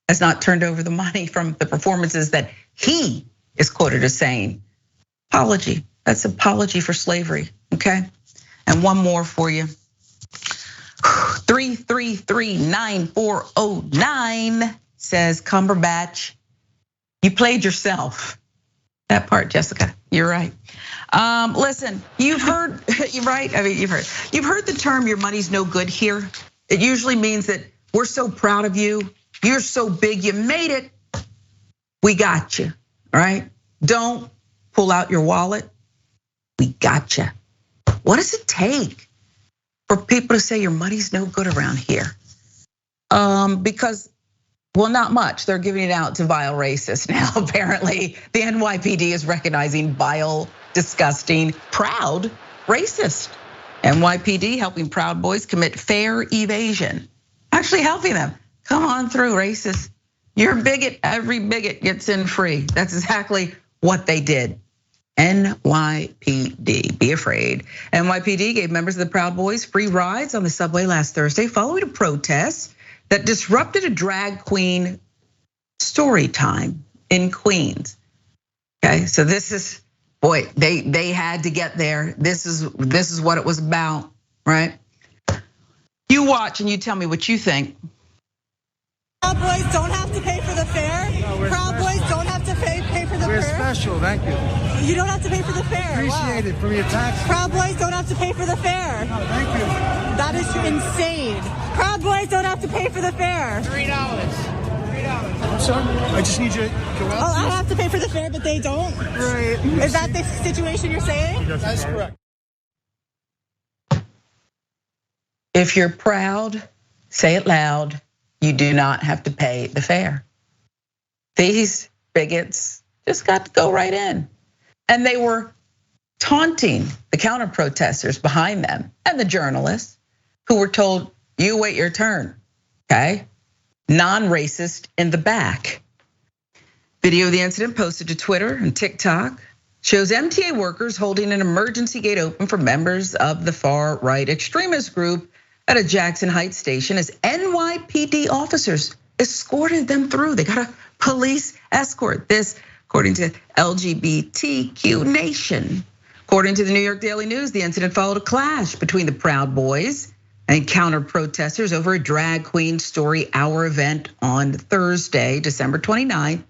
Has not turned over the money from the performances that he is quoted as saying. Apology That's apology for slavery, okay? And one more for you. 333-9409 says Cumberbatch, you played yourself. That part, Jessica, you're right. Listen, you've heard, you're right. I mean, you've heard the term "your money's no good" here. It usually means that we're so proud of you. You're so big, you made it. We got you, right? Don't pull out your wallet. We got you. What does it take for people to say your money's no good around here? Because, well, not much. They're giving it out to vile racists now. Apparently, the NYPD is recognizing vile, disgusting, proud racist. NYPD helping Proud Boys commit fare evasion. Actually helping them. Come on through, racist. You're a bigot, every bigot gets in free. That's exactly what they did. NYPD, be afraid. NYPD gave members of the Proud Boys free rides on the subway last Thursday following a protest that disrupted a drag queen story time in Queens. Okay, so this is, boy, they had to get there. This is what it was about, right? You watch and you tell me what you think. Proud Boys don't have to pay for the fare. Proud Boys don't have to pay for the fare. We're special, thank you. You don't have to pay for the fare. Appreciate it from your tax. Proud Boys don't have to pay for the fare. No, thank you. That is insane. Proud Boys don't have to pay for the fare. $3. I'm sorry. I just need you to go out. Oh, I have to pay for the fare, but they don't. Right. Is that the situation you're saying? That's correct. If you're proud, say it loud. You do not have to pay the fare. These bigots just got to go right in. And they were taunting the counter protesters behind them and the journalists who were told, you wait your turn, okay? Non-racist in the back. Video of the incident posted to Twitter and TikTok shows MTA workers holding an emergency gate open for members of the far right extremist group at a Jackson Heights station as NYPD officers escorted them through. They got a police escort. This, according to LGBTQ Nation. According to the New York Daily News, the incident followed a clash between the Proud Boys and counter protesters over a drag queen story hour event on Thursday, December 29th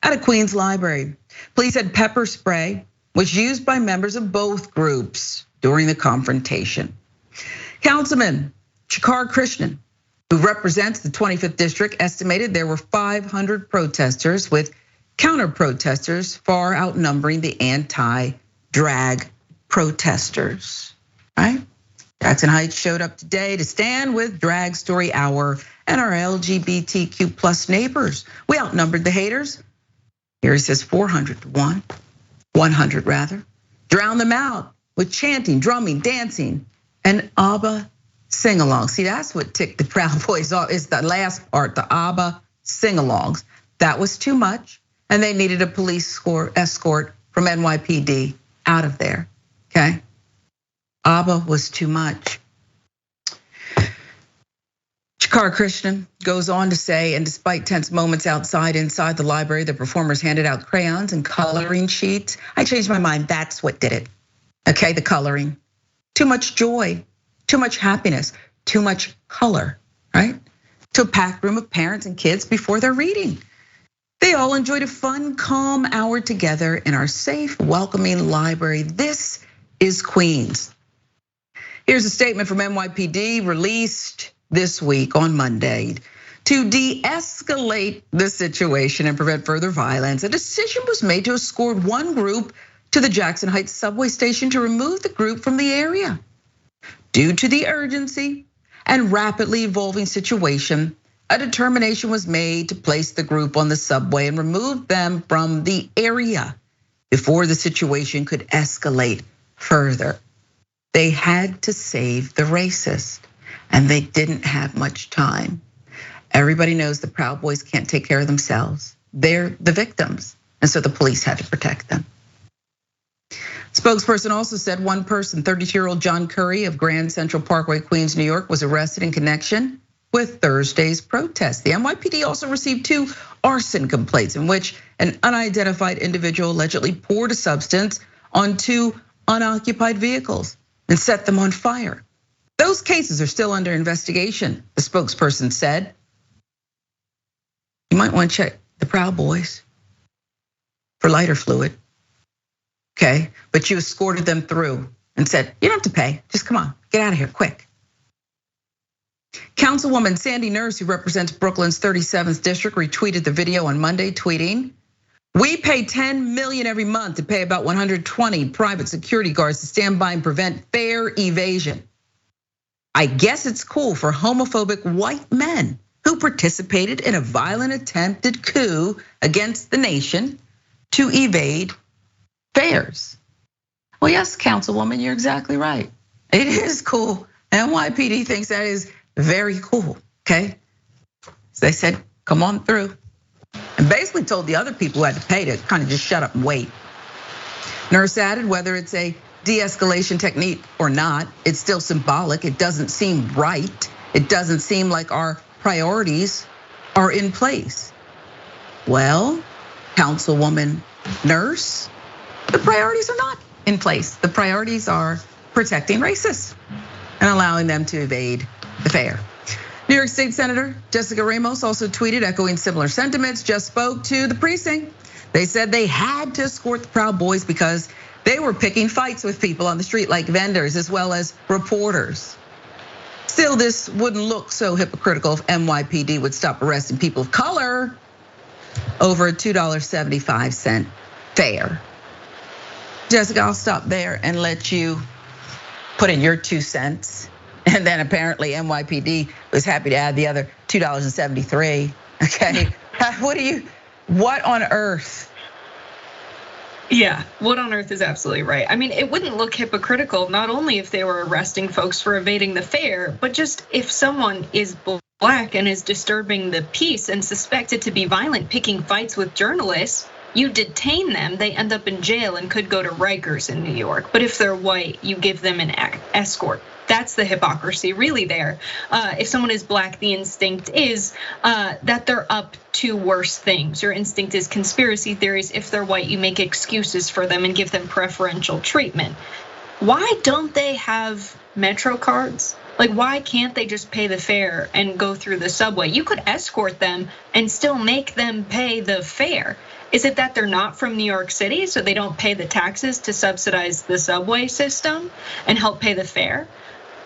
at a Queens library. Police said pepper spray was used by members of both groups during the confrontation. Councilman Shakar Krishnan, who represents the 25th district, estimated there were 500 protesters, with counter protesters far outnumbering the anti-drag protesters, right? Jackson Heights showed up today to stand with Drag Story Hour and our LGBTQ plus neighbors. We outnumbered the haters. Here he says 400 to 100 rather. Drown them out with chanting, drumming, dancing, and ABBA sing-along. See, that's what ticked the Proud Boys off, is the last part, the ABBA sing-alongs. That was too much, and they needed a police escort from NYPD out of there, okay? ABBA was too much. Shakar Krishnan goes on to say, and despite tense moments inside the library, the performers handed out crayons and coloring sheets. I changed my mind, that's what did it, okay, the coloring. Too much joy, too much happiness, too much color, right? To a packed room of parents and kids before their reading. They all enjoyed a fun, calm hour together in our safe, welcoming library. This is Queens. Here's a statement from NYPD released this week on Monday. To de-escalate the situation and prevent further violence, a decision was made to escort one group to the Jackson Heights subway station to remove the group from the area. Due to the urgency and rapidly evolving situation, a determination was made to place the group on the subway and remove them from the area before the situation could escalate further. They had to save the racist, and they didn't have much time. Everybody knows the Proud Boys can't take care of themselves. They're the victims, and so the police had to protect them. Spokesperson also said one person, 32-year-old John Curry of Grand Central Parkway, Queens, New York, was arrested in connection with Thursday's protest. The NYPD also received 2 arson complaints in which an unidentified individual allegedly poured a substance on 2 unoccupied vehicles and set them on fire. Those cases are still under investigation, the spokesperson said. You might want to check the Proud Boys for lighter fluid, okay? But you escorted them through and said, you don't have to pay, just come on, get out of here quick. Councilwoman Sandy Nurse, who represents Brooklyn's 37th district, retweeted the video on Monday, tweeting, "We pay 10 million every month to pay about 120 private security guards to stand by and prevent fare evasion. I guess it's cool for homophobic white men who participated in a violent attempted coup against the nation to evade fares." Well, yes, Councilwoman, you're exactly right. It is cool. NYPD thinks that is very cool, okay? So they said, come on through. And basically told the other people who had to pay to kind of just shut up and wait. Nurse added, whether it's a de-escalation technique or not, it's still symbolic. It doesn't seem right. It doesn't seem like our priorities are in place. Well, Councilwoman Nurse, the priorities are not in place. The priorities are protecting racists and allowing them to evade the fare. New York State Senator Jessica Ramos also tweeted, echoing similar sentiments, just spoke to the precinct. They said they had to escort the Proud Boys because they were picking fights with people on the street like vendors as well as reporters. Still, this wouldn't look so hypocritical if NYPD would stop arresting people of color over a $2.75 fare. Jessica, I'll stop there and let you put in your 2 cents. And then apparently NYPD was happy to add the other $2.73, okay? What on earth? Yeah, what on earth is absolutely right. I mean, it wouldn't look hypocritical, not only if they were arresting folks for evading the fare, but just if someone is black and is disturbing the peace and suspected to be violent, picking fights with journalists, you detain them, they end up in jail and could go to Rikers in New York. But if they're white, you give them an escort. That's the hypocrisy really there. If someone is black, the instinct is that they're up to worse things. Your instinct is conspiracy theories. If they're white, you make excuses for them and give them preferential treatment. Why don't they have Metro cards? Like, why can't they just pay the fare and go through the subway? You could escort them and still make them pay the fare. Is it that they're not from New York City, so they don't pay the taxes to subsidize the subway system and help pay the fare?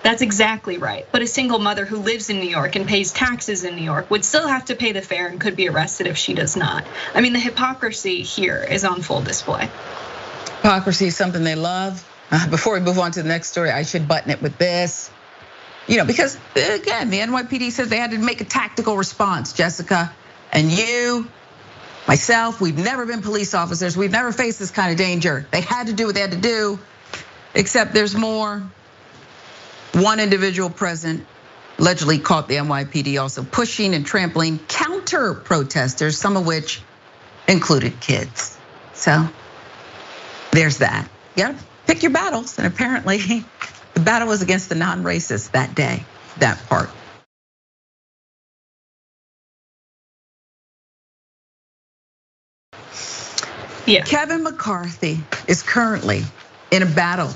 That's exactly right. But a single mother who lives in New York and pays taxes in New York would still have to pay the fare and could be arrested if she does not. I mean, the hypocrisy here is on full display. Hypocrisy is something they love. Before we move on to the next story, I should button it with this. Because again, the NYPD says they had to make a tactical response, Jessica. And you, myself, we've never been police officers. We've never faced this kind of danger. They had to do what they had to do, except there's more. One individual present allegedly caught the NYPD also pushing and trampling counter protesters, some of which included kids. So there's that. You gotta pick your battles, and apparently the battle was against the non-racists that day, that part. Yeah. Kevin McCarthy is currently in a battle.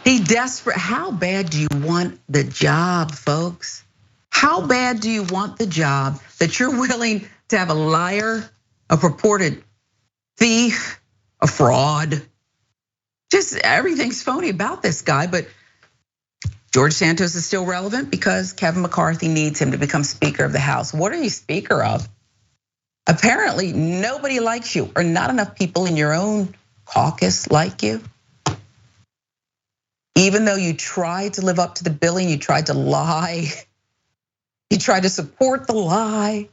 He desperate. How bad do you want the job, folks? How bad do you want the job that you're willing to have a liar, a purported thief, a fraud? Just everything's phony about this guy, but George Santos is still relevant because Kevin McCarthy needs him to become Speaker of the House. What are you Speaker of? Apparently nobody likes you, or not enough people in your own caucus like you. Even though you tried to live up to the billing, you tried to lie. You tried to support the lie.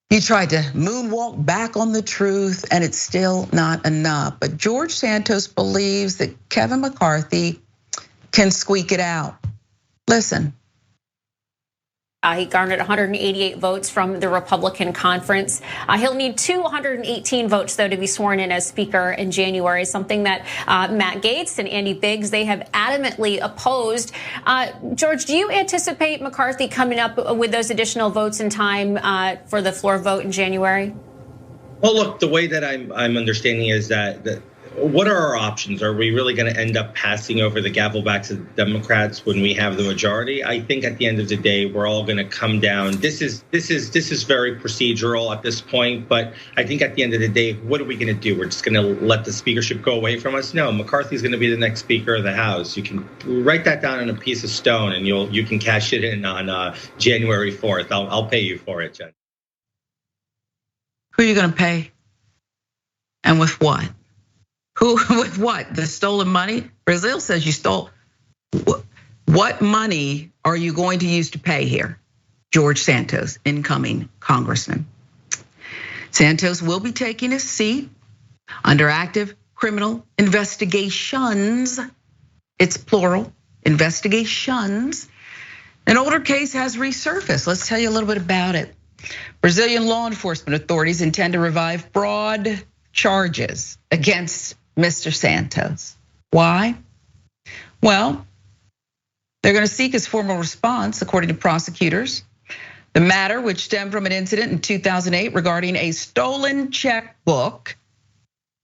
You tried to moonwalk back on the truth, and it's still not enough. But George Santos believes that Kevin McCarthy can squeak it out. Listen. He garnered 188 votes from the Republican conference. He'll need 218 votes, though, to be sworn in as Speaker in January, something that Matt Gaetz and Andy Biggs, they have adamantly opposed. George, do you anticipate McCarthy coming up with those additional votes in time for the floor vote in January? Well, look, the way that I'm understanding is that what are our options? Are we really going to end up passing over the gavel back to the Democrats when we have the majority? I think at the end of the day, we're all going to come down. This is very procedural at this point, but I think at the end of the day, what are we going to do? We're just going to let the speakership go away from us? No, McCarthy's going to be the next Speaker of the House. You can write that down on a piece of stone, and you can cash it in on January 4th. I'll pay you for it, Jen. Who are you going to pay? And with what? Who with what? The stolen money? Brazil says you stole. What money are you going to use to pay here? George Santos, incoming congressman. Santos will be taking his seat under active criminal investigations. It's plural, investigations. An older case has resurfaced. Let's tell you a little bit about it. Brazilian law enforcement authorities intend to revive fraud charges against Mr. Santos. Why? Well, they're going to seek his formal response, according to prosecutors. The matter, which stemmed from an incident in 2008 regarding a stolen checkbook,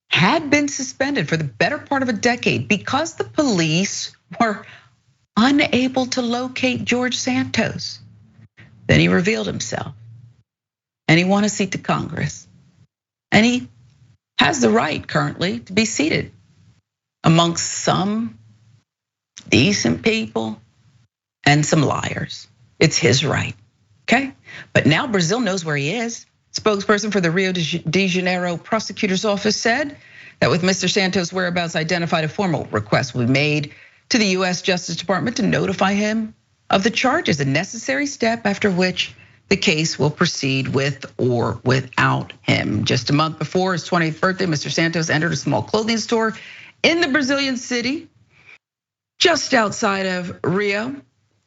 had been suspended for the better part of a decade because the police were unable to locate George Santos. Then he revealed himself, and he won a seat to Congress. And he has the right currently to be seated amongst some decent people and some liars. It's his right, okay? But now Brazil knows where he is. Spokesperson for the Rio de Janeiro prosecutor's office said that with Mr. Santos' whereabouts identified, a formal request will be made to the US Justice Department to notify him of the charges, a necessary step after which the case will proceed with or without him. Just a month before his 20th birthday, Mr. Santos entered a small clothing store in the Brazilian city, just outside of Rio.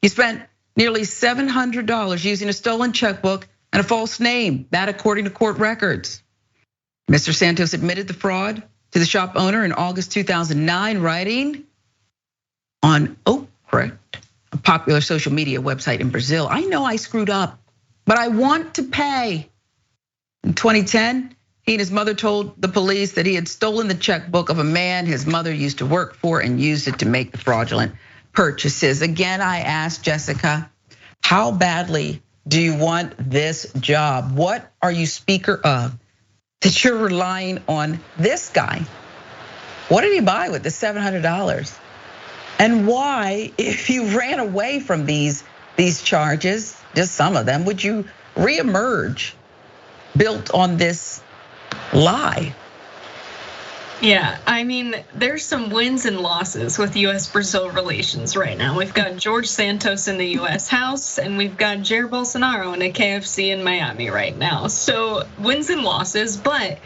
He spent nearly $700 using a stolen checkbook and a false name, that according to court records. Mr. Santos admitted the fraud to the shop owner in August 2009, writing on Oakcrypt, a popular social media website in Brazil. I know I screwed up, but I want to pay. In 2010, he and his mother told the police that he had stolen the checkbook of a man his mother used to work for and used it to make the fraudulent purchases. Again, I asked Jessica, how badly do you want this job? What are you speaker of that you're relying on this guy? What did he buy with the $700? And why, if you ran away from these charges, just some of them, would you reemerge built on this lie? Yeah, I mean, there's some wins and losses with US-Brazil relations right now. We've got George Santos in the US House, and we've got Jair Bolsonaro in a KFC in Miami right now. So wins and losses, but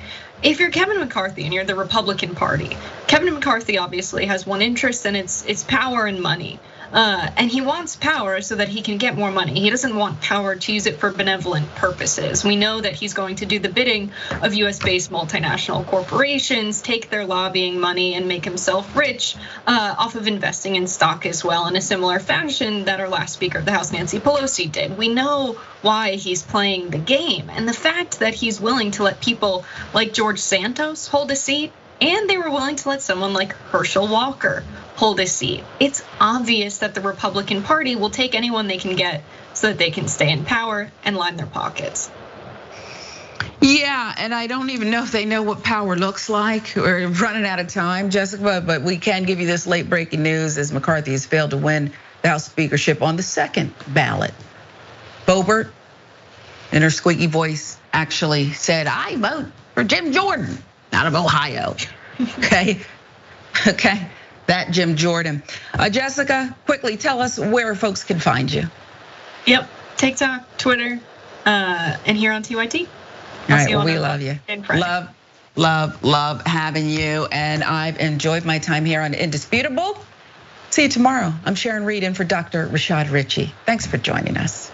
if you're Kevin McCarthy and you're the Republican Party, Kevin McCarthy obviously has one interest, and it's power and money. And he wants power so that he can get more money. He doesn't want power to use it for benevolent purposes. We know that he's going to do the bidding of US-based multinational corporations, take their lobbying money and make himself rich off of investing in stock as well, in a similar fashion that our last Speaker of the House, Nancy Pelosi, did. We know why he's playing the game. And the fact that he's willing to let people like George Santos hold a seat, and they were willing to let someone like Herschel Walker hold a seat. It's obvious that the Republican Party will take anyone they can get so that they can stay in power and line their pockets. Yeah, and I don't even know if they know what power looks like. We're running out of time, Jessica, but we can give you this late breaking news as McCarthy has failed to win the House speakership on the second ballot. Boebert, in her squeaky voice, actually said, I vote for Jim Jordan out of Ohio, okay? That Jim Jordan. Jessica, quickly tell us where folks can find you. Yep, TikTok, Twitter, and here on TYT. All right, well, we love you. Love having you. And I've enjoyed my time here on Indisputable. See you tomorrow. I'm Sharon Reed in for Dr. Rashad Richey. Thanks for joining us.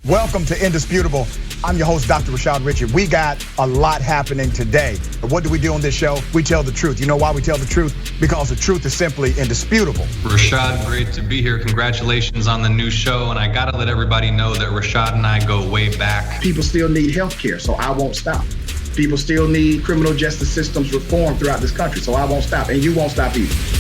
Welcome to Indisputable. I'm your host, Dr. Richey. We got a lot happening today. What do we do on this show? We tell the truth. You know why we tell the truth? Because the truth is simply indisputable. Rashad, great to be here. Congratulations on the new show. And I gotta let everybody know that Rashad and I go way back. People still need health care, so I won't stop. People still need criminal justice systems reform throughout this country, so I won't stop, and you won't stop either.